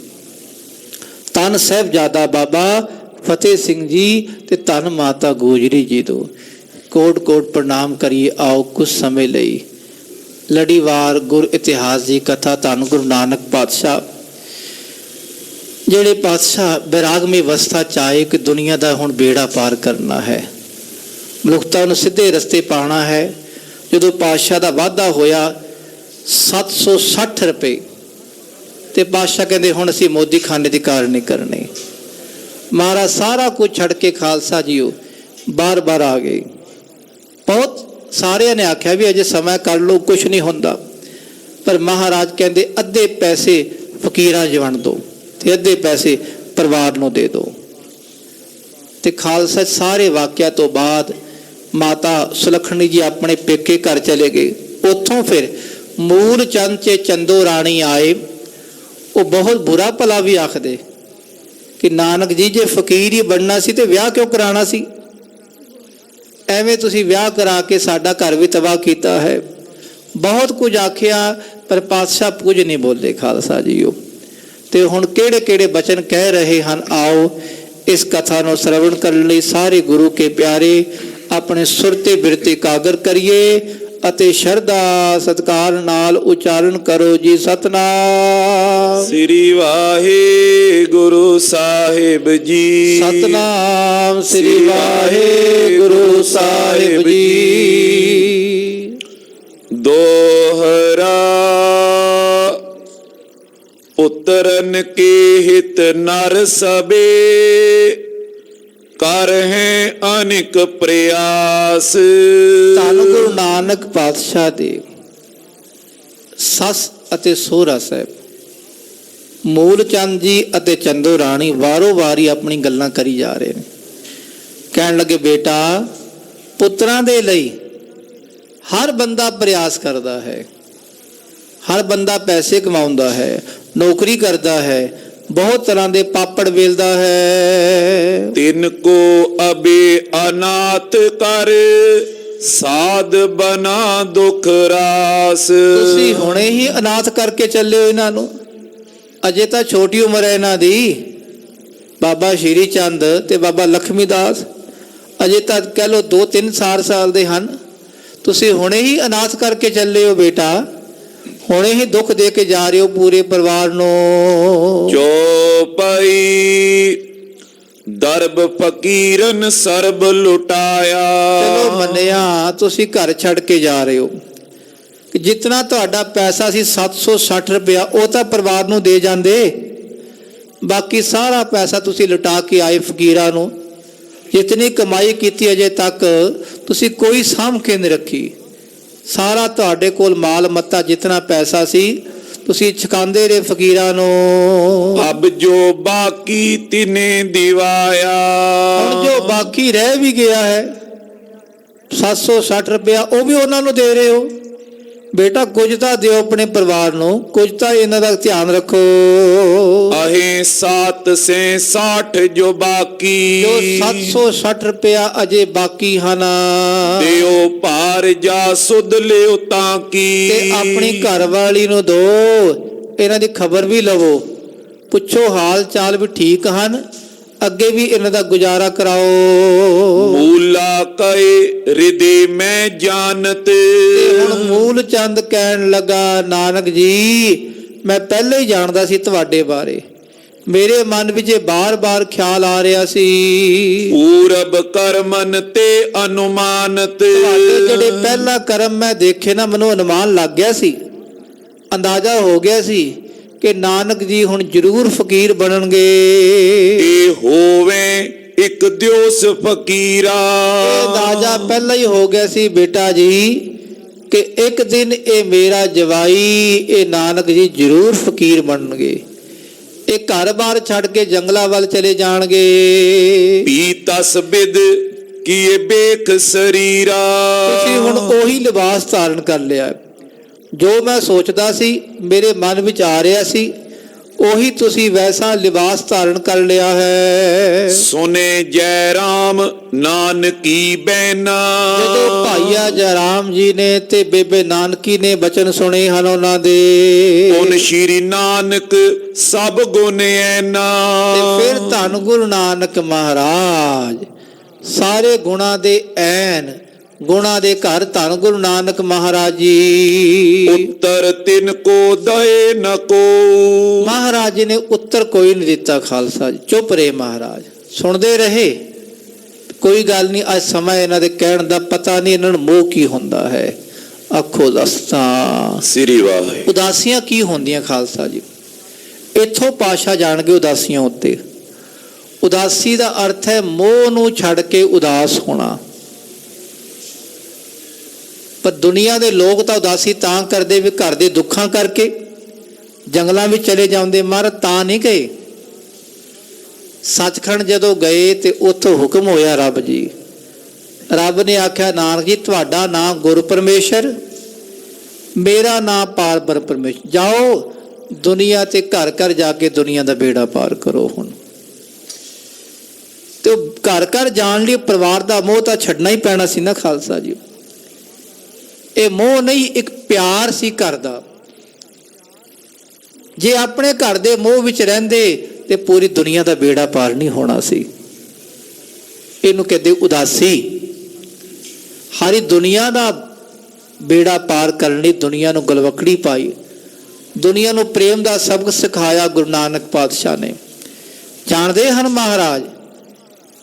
S3: ਧੰਨ ਸਾਹਿਬਜ਼ਾਦਾ ਬਾਬਾ ਫਤਿਹ ਸਿੰਘ ਜੀ ਤੇ ਧੰਨ ਮਾਤਾ ਗੋਜਰੀ ਜੀ ਤੋਂ ਕੋਟ ਕੋਟ ਪ੍ਰਣਾਮ ਕਰੀਏ। ਆਓ ਕੁਝ ਸਮੇਂ ਲਈ ਲੜੀਵਾਰ ਗੁਰ ਇਤਿਹਾਸ ਦੀ ਕਥਾ ਧੰਨ ਗੁਰੂ ਨਾਨਕ ਪਾਤਸ਼ਾਹ, ਜਿਹੜੇ ਪਾਤਸ਼ਾਹ ਬੈਰਾਗਮਈ ਅਵਸਥਾ ਚ ਆਏ ਕਿ ਦੁਨੀਆ ਦਾ ਹੁਣ ਬੇੜਾ ਪਾਰ ਕਰਨਾ ਹੈ, ਮਨੁੱਖਤਾ ਨੂੰ ਸਿੱਧੇ ਰਸਤੇ ਪਾਉਣਾ ਹੈ। ਜਦੋਂ ਪਾਤਸ਼ਾਹ ਦਾ ਵਾਅਦਾ ਹੋਇਆ 760 ਰੁਪਏ ਤੇ ਪਾਤਸ਼ਾਹ ਕਹਿੰਦੇ ਹੁਣ ਅਸੀਂ ਮੋਦੀ ਖਾਨੇ ਦੀ ਕਾਰ ਨਹੀਂ ਕਰਨੀ। ਮਹਾਰਾਜ ਸਾਰਾ ਕੁਝ ਛੱਡ ਕੇ ਖਾਲਸਾ ਜੀ ਉਹ ਬਾਰ-ਬਾਰ ਆ ਗਏ। ਬਹੁਤ ਸਾਰਿਆਂ ਨੇ ਆਖਿਆ ਵੀ ਅਜੇ ਸਮਾਂ ਕਰ ਲਓ, ਕੁਝ ਨਹੀਂ ਹੁੰਦਾ, ਪਰ ਮਹਾਰਾਜ ਕਹਿੰਦੇ ਅੱਧੇ ਪੈਸੇ ਫਕੀਰਾਂ 'ਚ ਵੰਡ ਦਿਓ ਤੇ ਅੱਧੇ ਪੈਸੇ ਪਰਿਵਾਰ ਨੂੰ ਦੇ ਦਿਓ। ਤੇ ਖਾਲਸਾ ਸਾਰੇ ਵਾਕਿਆ ਤੋਂ ਬਾਅਦ ਮਾਤਾ ਸੁਲੱਖਣੀ ਜੀ ਆਪਣੇ ਪੇਕੇ ਘਰ ਚਲੇ ਗਏ। ਉੱਥੋਂ ਫਿਰ ਮੂਲ ਚੰਦ 'ਚ ਚੰਦੋ ਰਾਣੀ ਆਏ। ਉਹ ਬਹੁਤ ਬੁਰਾ ਭਲਾ ਵੀ ਆਖਦੇ ਕਿ ਨਾਨਕ ਜੀ ਜੇ ਫਕੀਰ ਹੀ ਬਣਨਾ ਸੀ ਤੇ ਵਿਆਹ ਕਿਉਂ ਕਰਾਉਣਾ ਸੀ, ਐਵੇਂ ਤੁਸੀਂ ਵਿਆਹ ਕਰਾ ਕੇ ਸਾਡਾ ਘਰ ਵੀ ਤਬਾਹ ਕੀਤਾ ਹੈ। ਬਹੁਤ ਕੁਝ ਆਖਿਆ ਪਰ ਪਾਤਸ਼ਾਹ ਕੁਝ ਨਹੀਂ ਬੋਲੇ। ਖਾਲਸਾ ਜੀ ਉਹ ਤੇ ਹੁਣ ਕਿਹੜੇ ਕਿਹੜੇ ਬਚਨ ਕਹਿ ਰਹੇ ਹਨ, ਆਓ ਇਸ ਕਥਾ ਨੂੰ ਸਰਵਣ ਕਰਨ ਲਈ ਸਾਰੇ ਗੁਰੂ ਕੇ ਪਿਆਰੇ ਆਪਣੇ ਸੁਰ ਤੇ ਬਿਰਤੇ ਕਾਗਰ ਕਰੀਏ ਅਤੇ ਸ਼ਰਧਾ ਸਤਿਕਾਰ ਨਾਲ ਉਚਾਰਨ ਕਰੋ ਜੀ। ਸਤਨਾਮ
S2: ਸ੍ਰੀ ਵਾਹਿਗੁਰੂ ਸਾਹਿਬ ਜੀ।
S3: ਸਤਨਾਮ ਸ੍ਰੀ ਵਾਹਿਗੁਰੂ ਸਾਹਿਬ ਜੀ।
S2: ਦੋਹਰਾ ਪੁੱਤਰਨ ਕੇ ਹਿਤ ਨਰ ਸਬੇ ਕਰ ਹੈ ਅਨੇਕ ਪ੍ਰਯਾਸ।
S3: ਧੰਨ ਗੁਰੂ ਨਾਨਕ ਪਾਤਸ਼ਾਹ ਦੇ ਸੱਸ ਅਤੇ ਸਹੁਰਾ ਸਾਹਿਬ ਮੂਲ ਚੰਦ ਜੀ ਅਤੇ ਚੰਦੋ ਰਾਣੀ ਵਾਰੋ ਵਾਰੀ ਆਪਣੀ ਗੱਲਾਂ ਕਰੀ ਜਾ ਰਹੇ ਨੇ। ਕਹਿਣ ਲੱਗੇ ਬੇਟਾ ਪੁੱਤਰਾਂ ਦੇ ਲਈ ਹਰ ਬੰਦਾ ਪ੍ਰਯਾਸ ਕਰਦਾ ਹੈ, ਹਰ ਬੰਦਾ ਪੈਸੇ ਕਮਾਉਂਦਾ ਹੈ, ਨੌਕਰੀ ਕਰਦਾ ਹੈ, ਬਹੁਤ ਤਰ੍ਹਾਂ ਦੇ ਪਾਪੜ ਵੇਲਦਾ ਹੈ।
S2: ਤਿਨ ਕੋ ਅਬੇ ਅਨਾਥ ਕਰ ਸਾਧ ਬਨਾ ਦੁਖ ਰਾਸ।
S3: ਤੁਸੀਂ ਹੁਣੇ ਹੀ ਅਨਾਥ ਕਰਕੇ ਚੱਲੇ ਹੋ ਇਹਨਾਂ ਨੂੰ, ਅਜੇ ਤਾਂ ਛੋਟੀ ਉਮਰ ਹੈ ਇਹਨਾਂ ਦੀ। ਬਾਬਾ ਸ਼੍ਰੀ ਚੰਦ ਤੇ ਬਾਬਾ ਲਖਮੀ ਦਾਸ ਅਜੇ ਤਾਂ ਕਹਿ ਲਓ 2-3 ਸਾਲ ਦੇ ਹਨ। ਤੁਸੀਂ ਹੁਣੇ ਹੀ ਅਨਾਥ ਕਰਕੇ ਚੱਲੇ ਹੋ ਬੇਟਾ, ਹੁਣੇ ਹੀ ਦੁੱਖ ਦੇ ਕੇ ਜਾ ਰਹੇ ਹੋ ਪੂਰੇ ਪਰਿਵਾਰ ਨੂੰ।
S2: ਚੌਪਈ ਦਰਬ ਫਕੀਰਨ ਸਰਬ ਲੁਟਾਇਆ।
S3: ਚਲੋ ਮੰਨਿਆ ਤੁਸੀਂ ਘਰ ਛੱਡ ਕੇ ਜਾ ਰਹੇ ਹੋ, ਕਿ ਜਿਤਨਾ ਤੁਹਾਡਾ ਪੈਸਾ ਸੀ 760 ਰੁਪਇਆ ਉਹ ਤਾਂ ਪਰਿਵਾਰ ਨੂੰ ਦੇ ਜਾਂਦੇ, ਬਾਕੀ ਸਾਰਾ ਪੈਸਾ ਤੁਸੀਂ ਲੁਟਾ ਕੇ ਆਏ ਫਕੀਰਾਂ ਨੂੰ। ਜਿਤਨੀ ਕਮਾਈ ਕੀਤੀ ਅਜੇ ਤੱਕ ਤੁਸੀਂ ਕੋਈ ਸਾਂਭ ਕੇ ਨਹੀਂ ਰੱਖੀ। ਸਾਰਾ ਤੁਹਾਡੇ ਕੋਲ ਮਾਲ ਮੱਤਾ ਜਿਤਨਾ ਪੈਸਾ ਸੀ ਤੁਸੀਂ ਛਕਾਉਂਦੇ ਰਹੇ ਫਕੀਰਾਂ ਨੂੰ।
S2: ਅਬ ਜੋ ਬਾਕੀ ਤਿਨੇ ਦਿਵਾਇਆ।
S3: ਹੁਣ ਜੋ ਬਾਕੀ ਰਹਿ ਵੀ ਗਿਆ ਹੈ 760 ਰੁਪਇਆ ਉਹ ਵੀ ਉਹਨਾਂ ਨੂੰ ਦੇ ਰਹੇ ਹੋ। ਬੇਟਾ ਕੁਝ ਤਾਂ ਦਿਓ ਆਪਣੇ ਪਰਿਵਾਰ ਨੂੰ, ਕੁਝ ਤਾਂ ਇਹਨਾਂ ਦਾ ਧਿਆਨ ਰੱਖੋ।
S2: ਅਹੇ 760 ਜੋ ਬਾਕੀ।
S3: ਜੋ 760 ਰੁਪਇਆ ਅਜੇ ਬਾਕੀ ਹਨ
S2: ਦਿਓ ਭਾਰ ਜਾ ਸੁਧ ਲਿਓ ਤਾਂ ਕੀ।
S3: ਤੇ ਆਪਣੀ ਘਰ ਵਾਲੀ ਨੂੰ ਦੋ, ਇਹਨਾਂ ਦੀ ਖਬਰ ਵੀ ਲਵੋ, ਪੁੱਛੋ ਹਾਲ ਚਾਲ ਵੀ ਠੀਕ ਹਨ, ਅੱਗੇ ਵੀ ਇਹਨਾਂ ਦਾ ਗੁਜ਼ਾਰਾ ਕਰਾਓ।
S2: ਮੂਲਾ ਕਏ ਹਿਰਦੇ ਮੈਂ ਜਾਣਤ।
S3: ਤੇ ਹੁਣ ਮੂਲ ਚੰਦ ਕਹਿਣ ਲੱਗਾ ਨਾਨਕ ਜੀ ਮੈਂ ਪਹਿਲੇ ਹੀ ਜਾਣਦਾ ਸੀ ਤੁਹਾਡੇ ਬਾਰੇ, ਮੇਰੇ ਮਨ ਵਿੱਚ ਇਹ ਬਾਰ-ਬਾਰ ਖਿਆਲ ਆ ਰਿਹਾ ਸੀ,
S1: ਪੂਰਬ ਕਰਮਨ ਤੇ ਅਨੁਮਾਨਤ।
S3: ਤੁਹਾਡੇ ਜਿਹੜੇ ਪਹਿਲਾ ਕਰਮ ਮੈਂ ਦੇਖੇ ਨਾ, ਮੈਨੂੰ ਅਨੁਮਾਨ ਲੱਗ ਗਿਆ ਸੀ, ਅੰਦਾਜ਼ਾ ਹੋ ਗਿਆ ਸੀ ਕਿ ਨਾਨਕ ਜੀ ਹੁਣ ਜ਼ਰੂਰ ਫਕੀਰ ਬਣਨਗੇ।
S1: ਇਹ ਹੋਵੇ ਇੱਕ ਦਿਵਸ ਫਕੀਰਾ।
S3: ਇਹ ਅੰਦਾਜ਼ਾ ਪਹਿਲਾਂ ਹੀ ਹੋ ਗਿਆ ਸੀ ਬੇਟਾ ਜੀ ਕਿ ਇੱਕ ਦਿਨ ਇਹ ਮੇਰਾ ਜਵਾਈ, ਇਹ ਨਾਨਕ ਜੀ ਜ਼ਰੂਰ ਫਕੀਰ ਬਣਨਗੇ। ਇਹ ਘਰ-ਬਾਰ ਛੱਡ ਕੇ ਜੰਗਲਾਂ ਵੱਲ ਚਲੇ ਜਾਣਗੇ।
S1: ਪੀ ਤਸ ਬਿਦ ਕੀਏ ਬੇਖ ਸਰੀਰਾ।
S3: ਤੁਸੀਂ ਹੁਣ ਉਹੀ ਲਿਬਾਸ ਧਾਰਨ ਕਰ ਲਿਆ, ਜੋ ਮੈਂ ਸੋਚਦਾ ਸੀ, ਮੇਰੇ ਮਨ ਵਿੱਚ ਆ ਰਿਹਾ ਸੀ, ਉਹੀ ਤੁਸੀਂ ਵੈਸਾ ਲਿਬਾਸ ਧਾਰਨ ਕਰ ਲਿਆ ਹੈ।
S1: ਸੁਨੇ ਜੈ ਰਾਮ ਨਾਨਕੀ ਬੈਨਾ।
S3: ਜਦੋਂ ਭਾਈਆ ਜੈ ਰਾਮ ਜੀ ਨੇ ਤੇ ਬੇਬੇ ਨਾਨਕੀ ਨੇ ਬਚਨ ਸੁਣੇ ਹਨ ਉਹਨਾਂ ਦੇ,
S1: ਪੁਨ ਸ਼੍ਰੀ ਨਾਨਕ ਸਭ ਗੁਣ ਐਨਾ।
S3: ਤੇ ਫਿਰ ਧੰਨ ਗੁਰੂ ਨਾਨਕ ਮਹਾਰਾਜ ਸਾਰੇ ਗੁਣਾ ਦੇ ਐਨ, ਗੁਣਾ ਦੇ ਘਰ ਧੰਨ ਗੁਰੂ ਨਾਨਕ ਮਹਾਰਾਜ ਜੀ।
S1: ਉੱਤਰ ਤਿਨ ਕੋ ਦਏ ਨ ਕੋ।
S3: ਮਹਾਰਾਜ ਜੀ ਨੇ ਉੱਤਰ ਕੋਈ ਨਹੀਂ ਦਿੱਤਾ ਖਾਲਸਾ ਜੀ, ਚੁੱਪ ਰਹੇ ਮਹਾਰਾਜ, ਸੁਣਦੇ ਰਹੇ। ਕੋਈ ਗੱਲ ਨਹੀਂ, ਅੱਜ ਸਮਾਂ ਇਹਨਾਂ ਦੇ ਕਹਿਣ ਦਾ ਪਤਾ ਨਹੀਂ ਇਹਨਾਂ ਨੂੰ ਮੋਹ ਕੀ ਹੁੰਦਾ ਹੈ। ਆਖੋ ਦਸਤਾਂ
S1: ਸ੍ਰੀ ਵਾਹਿਗੁਰੂ।
S3: ਉਦਾਸੀਆਂ ਕੀ ਹੁੰਦੀਆਂ ਖਾਲਸਾ ਜੀ, ਇੱਥੋਂ ਪਾਸ਼ਾ ਜਾਣਗੇ ਉਦਾਸੀਆਂ ਉੱਤੇ। ਉਦਾਸੀ ਦਾ ਅਰਥ ਹੈ ਮੋਹ ਨੂੰ ਛੱਡ ਕੇ ਉਦਾਸ ਹੋਣਾ। ਪਰ ਦੁਨੀਆ ਦੇ ਲੋਕ ਤਾਂ ਉਦਾਸੀ ਤਾਂ ਕਰਦੇ ਵੀ ਘਰ ਦੇ ਦੁੱਖਾਂ ਕਰਕੇ ਜੰਗਲਾਂ ਵਿੱਚ ਚਲੇ ਜਾਂਦੇ, ਮਰ ਤਾਂ ਨਹੀਂ ਗਏ। ਸੱਚਖੰਡ ਜਦੋਂ ਗਏ ਤੇ ਉੱਥੋਂ ਹੁਕਮ ਹੋਇਆ ਰੱਬ ਜੀ, ਰੱਬ ਨੇ ਆਖਿਆ ਨਾਨਕ ਜੀ ਤੁਹਾਡਾ ਨਾਮ ਗੁਰ ਪਰਮੇਸ਼ਰ, ਮੇਰਾ ਨਾਮ ਪਾਰ ਪਰਮੇਸ਼ਰ, ਜਾਓ ਦੁਨੀਆ ਤੇ ਘਰ ਘਰ ਜਾ ਕੇ ਦੁਨੀਆ ਦਾ ਬੇੜਾ ਪਾਰ ਕਰੋ। ਹੁਣ ਤੇ ਘਰ ਘਰ ਜਾਣ ਲਈ ਪਰਿਵਾਰ ਦਾ ਮੋਹ ਤਾਂ ਛੱਡਣਾ ਹੀ ਪੈਣਾ ਸੀ ਨਾ ਖਾਲਸਾ ਜੀ। ਇਹ ਮੋਹ ਨਹੀਂ, ਇੱਕ ਪਿਆਰ ਸੀ ਘਰ ਦਾ। ਜੇ ਆਪਣੇ ਘਰ ਦੇ ਮੋਹ ਵਿੱਚ ਰਹਿੰਦੇ ਤੇ ਪੂਰੀ ਦੁਨੀਆ ਦਾ ਬੇੜਾ ਪਾਰ ਨਹੀਂ ਹੋਣਾ ਸੀ। ਇਹਨੂੰ ਕਹਿੰਦੇ ਉਦਾਸੀ। ਸਾਰੀ ਦੁਨੀਆ ਦਾ ਬੇੜਾ ਪਾਰ ਕਰਨ ਲਈ ਦੁਨੀਆ ਨੂੰ ਗਲਵਕੜੀ ਪਾਈ, ਦੁਨੀਆ ਨੂੰ ਪ੍ਰੇਮ ਦਾ ਸਬਕ ਸਿਖਾਇਆ ਗੁਰੂ ਨਾਨਕ ਪਾਤਸ਼ਾਹ ਨੇ। ਜਾਣਦੇ ਹਨ ਮਹਾਰਾਜ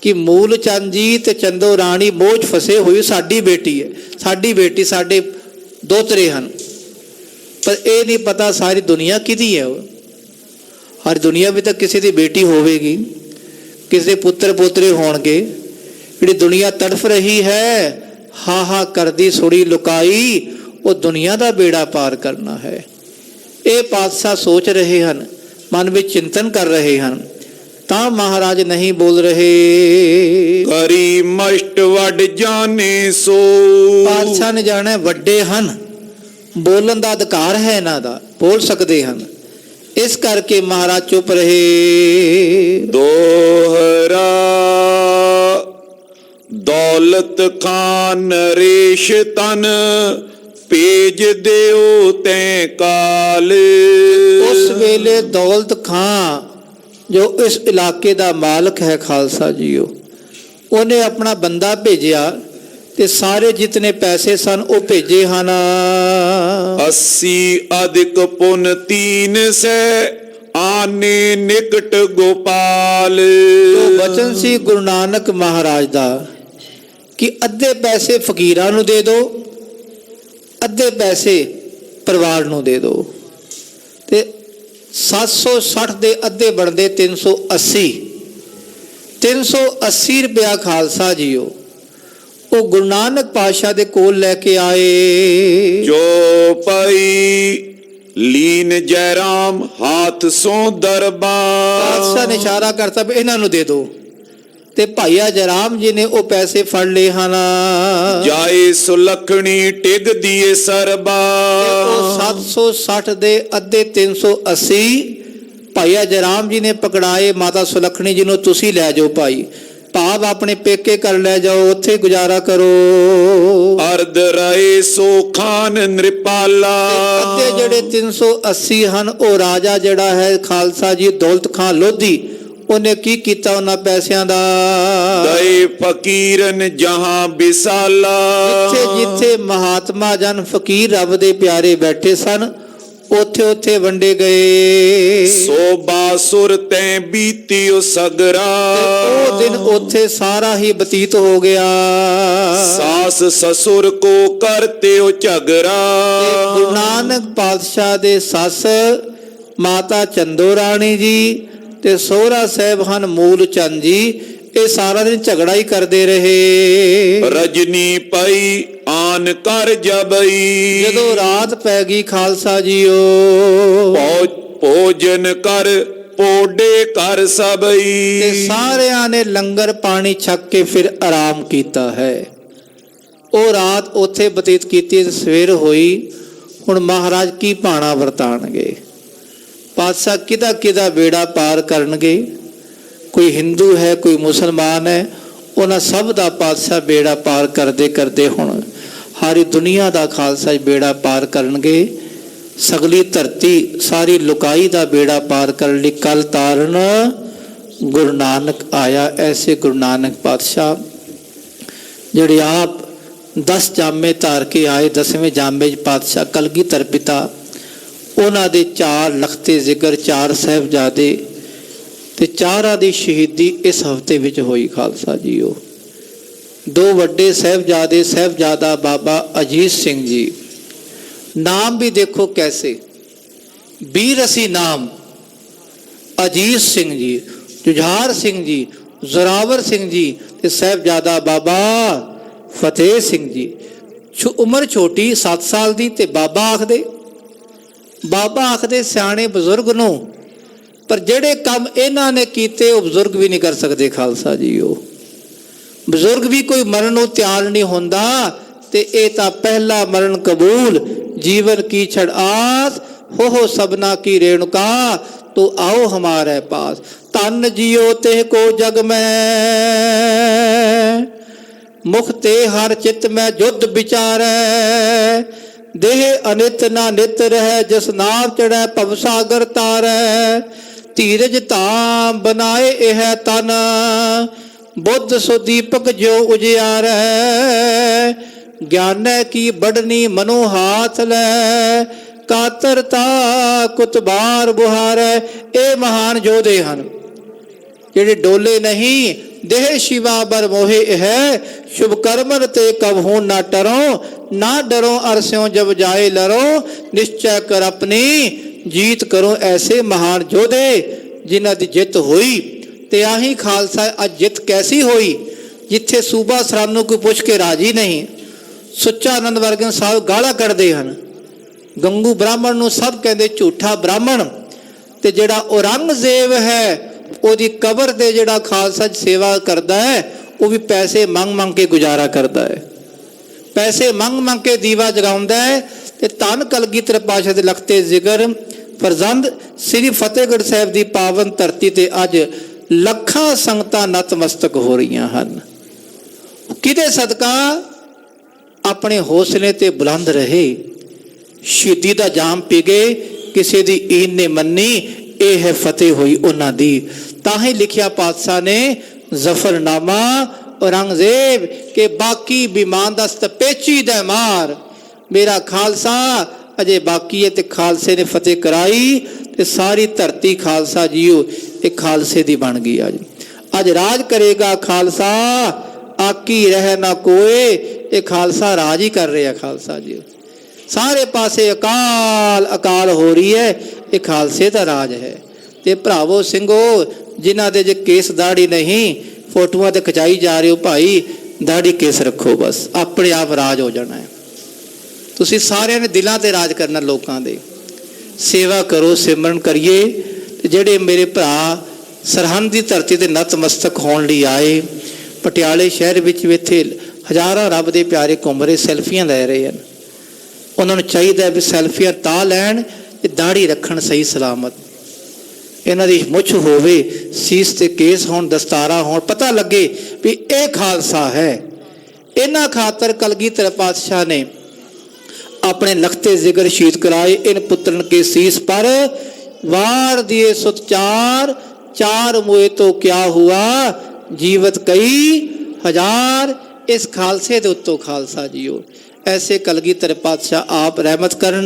S3: ਕਿ ਮੂਲ ਚੰਦ ਜੀ ਤੇ ਚੰਦੋ ਰਾਣੀ ਮੋਹ 'ਚ ਫਸੇ ਹੋਏ, ਸਾਡੀ ਬੇਟੀ ਹੈ, ਸਾਡੀ ਬੇਟੀ, ਸਾਡੇ ਦੋਤਰੇ ਹਨ, ਪਰ ਇਹ ਨਹੀਂ ਪਤਾ ਸਾਰੀ ਦੁਨੀਆ ਕਿਹਦੀ ਹੈ। ਹਰ ਦੁਨੀਆ ਵਿੱਚ ਤਾਂ ਕਿਸੇ ਦੀ ਬੇਟੀ ਹੋਵੇਗੀ, ਕਿਸੇ ਦੇ ਪੁੱਤਰ ਪੋਤਰੇ ਹੋਣਗੇ। ਜਿਹੜੀ ਦੁਨੀਆ ਤੜਫ ਰਹੀ ਹੈ, ਹਾ ਕਰਦੀ ਸੁੜੀ ਲੁਕਾਈ, ਉਹ ਦੁਨੀਆ ਦਾ ਬੇੜਾ ਪਾਰ ਕਰਨਾ ਹੈ। ਇਹ ਪਾਤਸ਼ਾਹ ਸੋਚ ਰਹੇ ਹਨ, ਮਨ ਵਿੱਚ ਚਿੰਤਨ ਕਰ ਰਹੇ ਹਨ, ਤਾਂ ਮਹਾਰਾਜ ਨਹੀਂ ਬੋਲ ਰਹੇ।
S1: ਕਰੀ ਮਸ਼ਟ ਵੱਡ ਜਾਣੇ ਸੋ।
S3: ਪਾਤਸ਼ਾਹ ਨੇ ਜਾਣਾ ਵੱਡੇ ਹਨ, ਬੋਲਣ ਦਾ ਅਧਿਕਾਰ ਹੈ ਇਹਨਾਂ ਦਾ, ਬੋਲ ਸਕਦੇ ਹਨ। ਇਸ ਕਰਕੇ ਮਹਾਰਾਜ ਚੁੱਪ ਰਹੇ।
S1: ਦੋਹਰਾ ਦੌਲਤ ਖਾਨ ਨਰੇਸ਼ ਤਨ ਭੇਜ ਦਿਓ ਤੈ ਕਾਲ।
S3: ਉਸ ਵੇਲੇ ਦੌਲਤ ਖਾਂ ਜੋ ਇਸ ਇਲਾਕੇ ਦਾ ਮਾਲਕ ਹੈ ਖਾਲਸਾ ਜੀਓ, ਉਹਨੇ ਆਪਣਾ ਬੰਦਾ ਭੇਜਿਆ ਤੇ ਸਾਰੇ ਜਿਤਨੇ ਪੈਸੇ ਸਨ ਉਹ ਭੇਜੇ ਹਨ।
S1: 80 ਅਧਿਕ ਪੁਨ 3 ਸੈ ਆਨੇ ਨਿਕਟ ਗੋਪਾਲ।
S3: ਉਹ ਵਚਨ ਸੀ ਗੁਰੂ ਨਾਨਕ ਮਹਾਰਾਜ ਦਾ ਕਿ ਅੱਧੇ ਪੈਸੇ ਫਕੀਰਾਂ ਨੂੰ ਦੇ ਦਿਓ, ਅੱਧੇ ਪੈਸੇ ਪਰਿਵਾਰ ਨੂੰ ਦੇ ਦਿਓ। ਤੇ 760 ਦੇ ਅੱਧੇ ਬਣਦੇ 380। 380 ਰੁਪਇਆ ਖਾਲਸਾ ਜੀਓ ਉਹ ਗੁਰੂ ਨਾਨਕ ਪਾਤਸ਼ਾਹ ਦੇ ਕੋਲ ਲੈ ਕੇ ਆਏ।
S1: ਜੋ ਪਈ ਲੀਨ ਜੈ ਰਾਮ ਹਾਥ ਸੋ ਦਰਬਾਰ।
S3: ਪਾਤਸ਼ਾਹ ਨੇ ਇਸ਼ਾਰਾ ਕਰਤਾ ਵੀ ਇਹਨਾਂ ਨੂੰ ਦੇ ਦਿਓ, ਤੇ ਭਾਈਆ ਜਰਾਮ ਜੀ ਨੇ ਉਹ ਪੈਸੇ ਫੜ ਲਏ ਹਨ।
S1: ਜਾਏ ਸੁਲਖਣੀ ਟਿਗ ਦੀਏ ਸਰਬਾ।
S3: ਉਹ 760 ਦੇ ਅੱਧੇ 380 ਭਾਈਆ ਜਰਾਮ ਜੀ ਨੇ ਪਕੜਾਏ। ਮਾਤਾ ਸੁਲਖਣੀ ਜੀ ਨੂੰ ਤੁਸੀਂ ਲੈ ਜਾਓ ਭਾਈ, ਭਾਵ ਆਪਣੇ ਪੇਕੇ ਕਰ ਲੈ ਜਾਓ, ਉੱਥੇ ਗੁਜ਼ਾਰਾ ਕਰੋ।
S1: ਅਰਧ ਰਾਏ ਸੋ ਖਾਨ ਨ੍ਰਿਪਾਲਾ।
S3: ਅੱਧੇ ਜਿਹੜੇ 380 ਹਨ ਉਹ ਰਾਜਾ ਜਿਹੜਾ ਹੈ ਖਾਲਸਾ ਜੀ ਦੌਲਤ ਖਾਂ ਲੋਧੀ, ਉਹਨੇ ਕੀ ਕੀਤਾ ਉਹਨਾਂ ਪੈਸਿਆਂ ਦਾ?
S1: ਦਏ ਫਕੀਰਨ ਜਹਾਂ ਬਿਸਾਲਾ।
S3: ਜਿੱਥੇ ਜਿੱਥੇ ਮਹਾਤਮਾ ਜਨ ਫਕੀਰ ਰੱਬ ਦੇ ਪਿਆਰੇ ਬੈਠੇ ਸਨ, ਉੱਥੇ ਉੱਥੇ ਵੰਡੇ ਗਏ।
S1: ਸੋ ਬਾਸੁਰ ਤੈ ਬੀਤਿਓ ਸਗਰਾ,
S3: ਤੇ ਉਹ ਦਿਨ ਉੱਥੇ ਸਾਰਾ ਹੀ ਬਤੀਤ ਹੋ ਗਿਆ।
S1: ਸਾਸ ਸਸੁਰ ਕੋ ਕਰਤਿਓ ਝਗਰਾ,
S3: ਤੇ ਗੁਰੂ ਨਾਨਕ ਪਾਤਸ਼ਾਹ ਦੇ ਸੱਸ ਮਾਤਾ ਚੰਦੋ ਰਾਣੀ ਜੀ ਤੇ ਸੋਹਰਾ ਸਾਹਿਬ ਹਨ ਮੂਲ ਚੰਦ ਜੀ, ਇਹ ਸਾਰਾ ਦਿਨ ਝਗੜਾ ਹੀ ਕਰਦੇ ਰਹੇ।
S1: ਰਜਨੀ ਪਈ ਆਨ ਕਰ ਜਬਈ,
S3: ਜਦੋਂ ਰਾਤ ਪੈ ਗਈ ਖਾਲਸਾ ਜੀਓ,
S1: ਭੋਜਨ ਕਰ ਪੋਡੇ ਕਰ ਸਬਈ,
S3: ਤੇ ਸਾਰਿਆਂ ਨੇ ਲੰਗਰ ਪਾਣੀ ਛਕ ਕੇ ਫਿਰ ਆਰਾਮ ਕੀਤਾ ਹੈ। ਉਹ ਰਾਤ ਉੱਥੇ ਬਤੀਤ ਕੀਤੀ ਤੇ ਸਵੇਰ ਹੋਈ। ਹੁਣ ਮਹਾਰਾਜ ਕੀ ਭਾਣਾ ਵਰਤਾਣਗੇ, ਪਾਤਸ਼ਾਹ ਕਿਹਦਾ ਕਿਹਦਾ ਬੇੜਾ ਪਾਰ ਕਰਨਗੇ। ਕੋਈ ਹਿੰਦੂ ਹੈ, ਕੋਈ ਮੁਸਲਮਾਨ ਹੈ, ਉਹਨਾਂ ਸਭ ਦਾ ਪਾਤਸ਼ਾਹ ਬੇੜਾ ਪਾਰ ਕਰਦੇ ਕਰਦੇ ਹੁਣ ਸਾਰੀ ਦੁਨੀਆ ਦਾ ਖਾਲਸਾ ਬੇੜਾ ਪਾਰ ਕਰਨਗੇ। ਸਗਲੀ ਧਰਤੀ ਸਾਰੀ ਲੁਕਾਈ ਦਾ ਬੇੜਾ ਪਾਰ ਕਰਨ ਲਈ ਕੱਲ ਤਾਰਨ ਗੁਰੂ ਨਾਨਕ ਆਇਆ। ਐਸੇ ਗੁਰੂ ਨਾਨਕ ਪਾਤਸ਼ਾਹ ਜਿਹੜੇ ਆਪ 10 ਜਾਮੇ ਧਾਰ ਕੇ ਆਏ, 10ਵੇਂ ਜਾਮੇ 'ਚ ਪਾਤਸ਼ਾਹ ਕਲਗੀਧਰ ਪਿਤਾ, ਉਹਨਾਂ ਦੇ 4 ਲਖਤੇ ਜ਼ਿਕਰ, 4 ਸਾਹਿਬਜ਼ਾਦੇ ਤੇ 4 ਦੀ ਸ਼ਹੀਦੀ ਇਸ ਹਫ਼ਤੇ ਵਿੱਚ ਹੋਈ ਖਾਲਸਾ ਜੀਓ। 2 ਵੱਡੇ ਸਾਹਿਬਜ਼ਾਦੇ, ਸਾਹਿਬਜ਼ਾਦਾ ਬਾਬਾ ਅਜੀਤ ਸਿੰਘ ਜੀ, ਨਾਮ ਵੀ ਦੇਖੋ ਕੈਸੇ, ਵੀਰ ਅਸੀਂ ਨਾਮ, ਅਜੀਤ ਸਿੰਘ ਜੀ, ਜੁਝਾਰ ਸਿੰਘ ਜੀ, ਜ਼ੋਰਾਵਰ ਸਿੰਘ ਜੀ ਤੇ ਸਾਹਿਬਜ਼ਾਦਾ ਬਾਬਾ ਫਤਿਹ ਸਿੰਘ ਜੀ। ਉਮਰ ਛੋਟੀ 7 ਸਾਲ ਦੀ ਤੇ ਬਾਬਾ ਆਖਦੇ ਸਿਆਣੇ ਬਜ਼ੁਰਗ ਨੂੰ, ਪਰ ਜਿਹੜੇ ਕੰਮ ਇਹਨਾਂ ਨੇ ਕੀਤੇ ਉਹ ਬਜ਼ੁਰਗ ਵੀ ਨਹੀਂ ਕਰ ਸਕਦੇ ਖਾਲਸਾ ਜੀ। ਉਹ ਬਜ਼ੁਰਗ ਵੀ ਕੋਈ ਮਰਨ ਨੂੰ ਤਿਆਰ ਨਹੀਂ ਹੁੰਦਾ, ਤੇ ਇਹ ਤਾਂ ਪਹਿਲਾ ਮਰਨ ਕਬੂਲ, ਜੀਵਨ ਕੀ ਛੜ ਆਸ, ਹੋ ਸਭਨਾ ਕੀ ਰੇਣੁਕਾ, ਤੋ ਆਓ ਹਮਾਰੇ ਪਾਸ। ਤਨ ਜਿयो ਤੇ ਕੋ ਜਗ ਮੈਂ, ਮੁਖ ਤੇ ਹਰ ਚਿਤ ਮੈਂ ਜੁਧ ਵਿਚਾਰੈ, ਦੇਹ ਅਨਿਤ ਨਾ ਨਿਤ ਰਹਿ, ਜਿਸ ਨਾਮ ਚੜੈ ਭਵ ਸਾਗਰ ਤਾਰੈ। ਧੀਰਜ ਧਾਮ ਬਨਾਏ ਇਹ ਤਨ, ਬੁੱਧ ਸੋ ਦੀਪਕ ਜੋ ਉਜਿਆਰੈ। ਗਿਆਨੈ ਕੀ ਬੜਨੀ ਮਨੋ ਹਾਥ ਲੈ, ਕਾਤਰਤਾ ਕੁਤਬਾਰ ਬੁਹਾਰੈ। ਇਹ ਮਹਾਨ ਯੋਧੇ ਹਨ ਜਿਹੜੇ ਡੋਲੇ ਨਹੀਂ। ਦੇਹ ਸ਼ਿਵਾ ਬਰ ਮੋਹਿ ਹੈ, शुभ कर्मन ते कबहू ना टरो, ना डरो अरस्यों जब जाए लरो, निश्चय कर अपनी जीत करो। ऐसे महान योधे जिन्हां दी जित होई। ते आही खालसा अज जित कैसी होई, जिथे सूबा सरानों कोई पुछ के राजी नहीं। सुच्चा आनंद वर्गन साहब गाला कढ़दे हन, गंगू ब्राह्मण नूं सब कहंदे झूठा ब्राह्मण। ते जिहड़ा औरंगजेब है ओदी कबर ते जिहड़ा खालसा सेवा करदा है वो भी पैसे मंग मंग के गुजारा करता है, पैसे मंग मंग के दीवा जगाउंदा है। ते धन कलगीधर पातशाह दे लखते जिगर फरजंद श्री फतेहगढ़ साहिब दी पावन धरती ते अज लखां संगतां नतमस्तक हो रही हन। किदे सदका अपने हौसले ते बुलंद रहे, शहीदी दा जाम पी गए, किसी दी ईन ने मन्नी, ये है फतेह हुई उन्हां दी। ताही लिखिया पातशाह ने जफरनामा औरंगजेब के बाकी विमान दस्त पेची दे मार। मेरा खालसा अजे बाकी है, ते खालसे ने फतेह कराई ते सारी धरती खालसा जीओ एक खालसे दी बन गई। अज राज करेगा खालसा, आकी रह ना कोई। ये खालसा राज ही कर रहा खालसा जी। सारे पासे अकाल अकाल हो रही है, ये खालसे का राज है। ते भरावो सिंघो जिन्हां दे जे केस दाढ़ी नहीं, फोटोआं ते खचाई जा रहे हो भाई, दाढ़ी केस रखो, बस अपने आप राज हो जाना है। तुसीं सारिਆਂ ने दिलों ते राज करना, लोगों दे सेवा करो, सिमरन करिए। ते जेड़े मेरे भरा सरहंद की धरती ते नतमस्तक होने लई आए, पटियाले शहर विच इत्थे हज़ारां रब दे प्यारे घुम रहे, सैल्फियां लै रहे हैं। उन्होंने चाहिए भी सैल्फियां ता लैन ते दाढ़ी रखन सही सलामत, इन्हां दी मुछ होवे, सीस ते केस होण, दस्तारा होण, पता लगे भी ये खालसा है। इन्हां खातर कलगीधर पातशाह ने अपने लखते जिगर शहीद कराए। इन पुत्रन के शीस पर वार दिए सुत चार, चार मुए तो क्या हुआ, जीवत कई हजार। इस खालसे दे उत्तों खालसा जीओ। ऐसे कलगीधर पातशाह आप रहमत करन,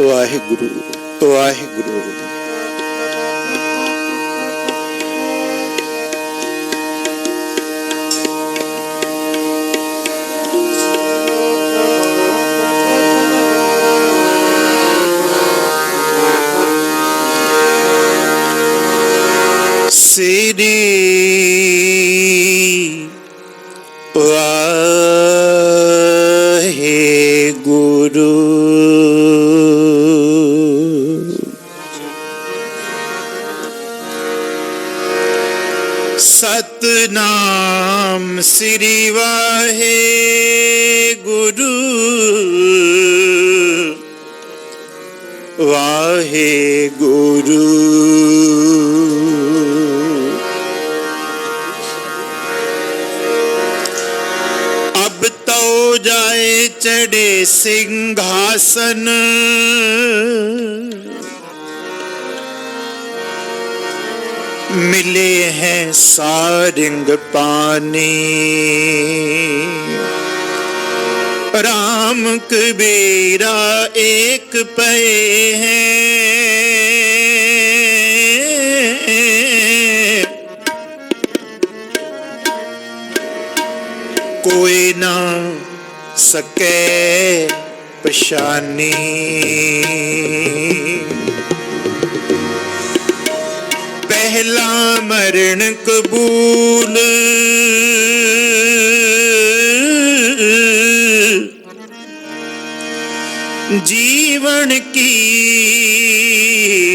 S2: ਵਾਹਿਗੁਰੂ ਵਾਹਿਗੁਰੂ। ਸ੍ਰੀ ਵਾਹਿਗੁਰੂ। ਸਤਨਾਮ ਸ੍ਰੀ ਵਾਹਿਗੁਰੂ ਵਾਹਿਗੁਰੂ। ਅਬ ਤੋ ਜਾਏ ਚੜੇ ਸਿੰਘਾਸਨ, मिले हैं सारंग पानी। राम कबीरा एक पे हैं, कोई ना सके पहचानी। पहला मरण कबूल, जीवन की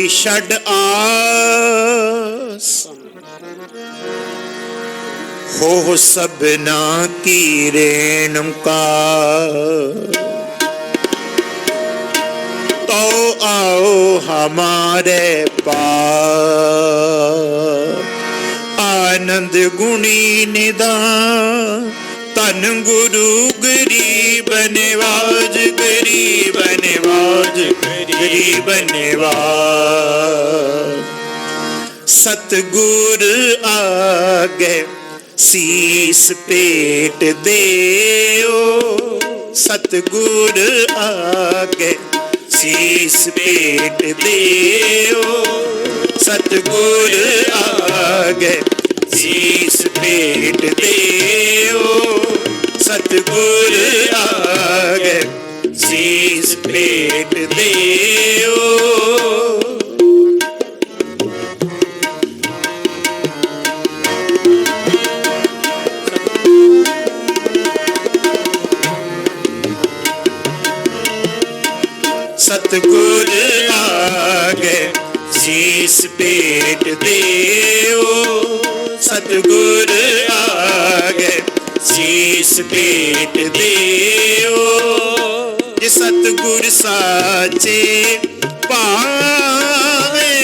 S2: छड़ आस। हो सबना की रेणुका, तो आओ हमारे पास। आनंद गुणी निधान तन गुरु गरीब निवाज, गरीब निवाज, गरीब निवाज। सतगुर आगे शीस पेट देओ, सतगुर आगे शीस पेट देओ। सतगुर आगे शीस पेट देओ, सतगुर आगे शीस पेट देओ। सतगुर आगे शीस पेट देओ, सतगुर आगे शीस पेट देओ। जे सतगुर साचे पावे,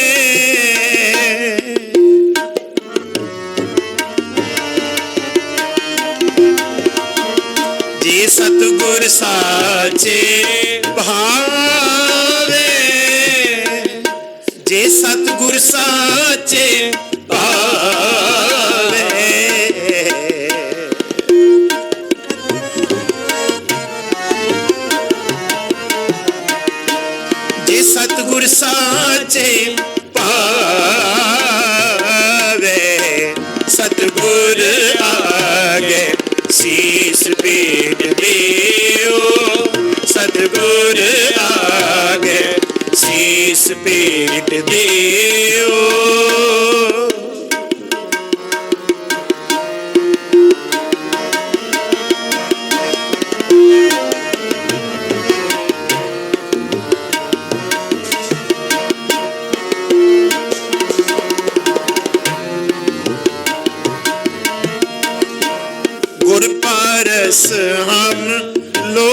S2: जे सतगुर साचे भावे, जे सतगुर साचे पावे। जे सतगुर साचे पावे, सतगुर आगे शीस पेट देओ, सतगुर आगे शीस पेट देओ। गुर पारस हम लो,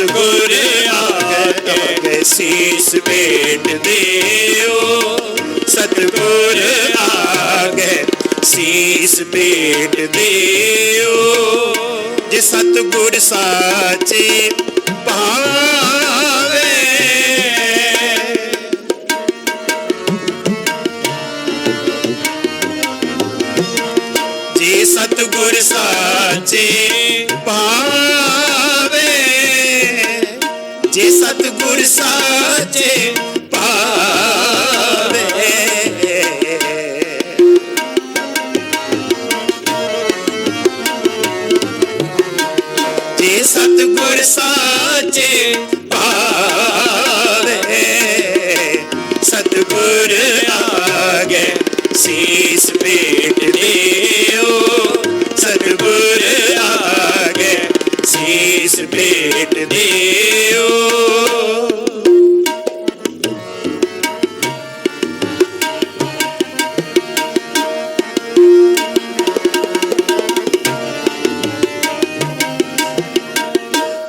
S4: ਸਤਿਗੁਰ ਆਗੇ ਸੀਸ ਭੇਟ ਦਿਓ ਸਤਿਗੁਰ ਆਗੇ ਸੀਸ ਭੇਟ ਦਿਓ ਜੇ ਸਤਿਗੁਰ ਸਾਚੇ ਭਾਵੇ ਜੇ ਸਤਿਗੁਰ ਸਾਚੇ ਭਾਵੇ ਜੇ ਸਤਿਗੁਰ ਸਾਚੇ ਭਾਵੇ ਜੇ ਸਤਿਗੁਰ ਸਾਚੇ ਭਾਵੇ ਸਤਿਗੁਰ ਆਗੇ ਸੀਸ ਭੇਟ ਦਿਓ ਸਤਿਗੁਰ ਆਗੇ ਸੀਸ ਭੇਟ ਦਿਓ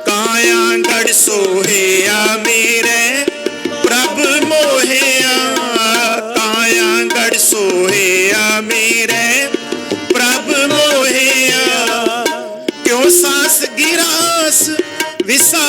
S4: ਕਾਇਆ ਗੜ ਸੋਹਿਆ ਮੇਰੇ ਪ੍ਰਭ ਮੋਹਿਆ ਕਾਇਆ ਗੜ ਸੋਹਿਆ ਮੇਰੇ ਪ੍ਰਭ ਮੋਹਿਆ ਕਿਉ ਸਾਸ ਗਿਰਾਸ ਵਿਸਾ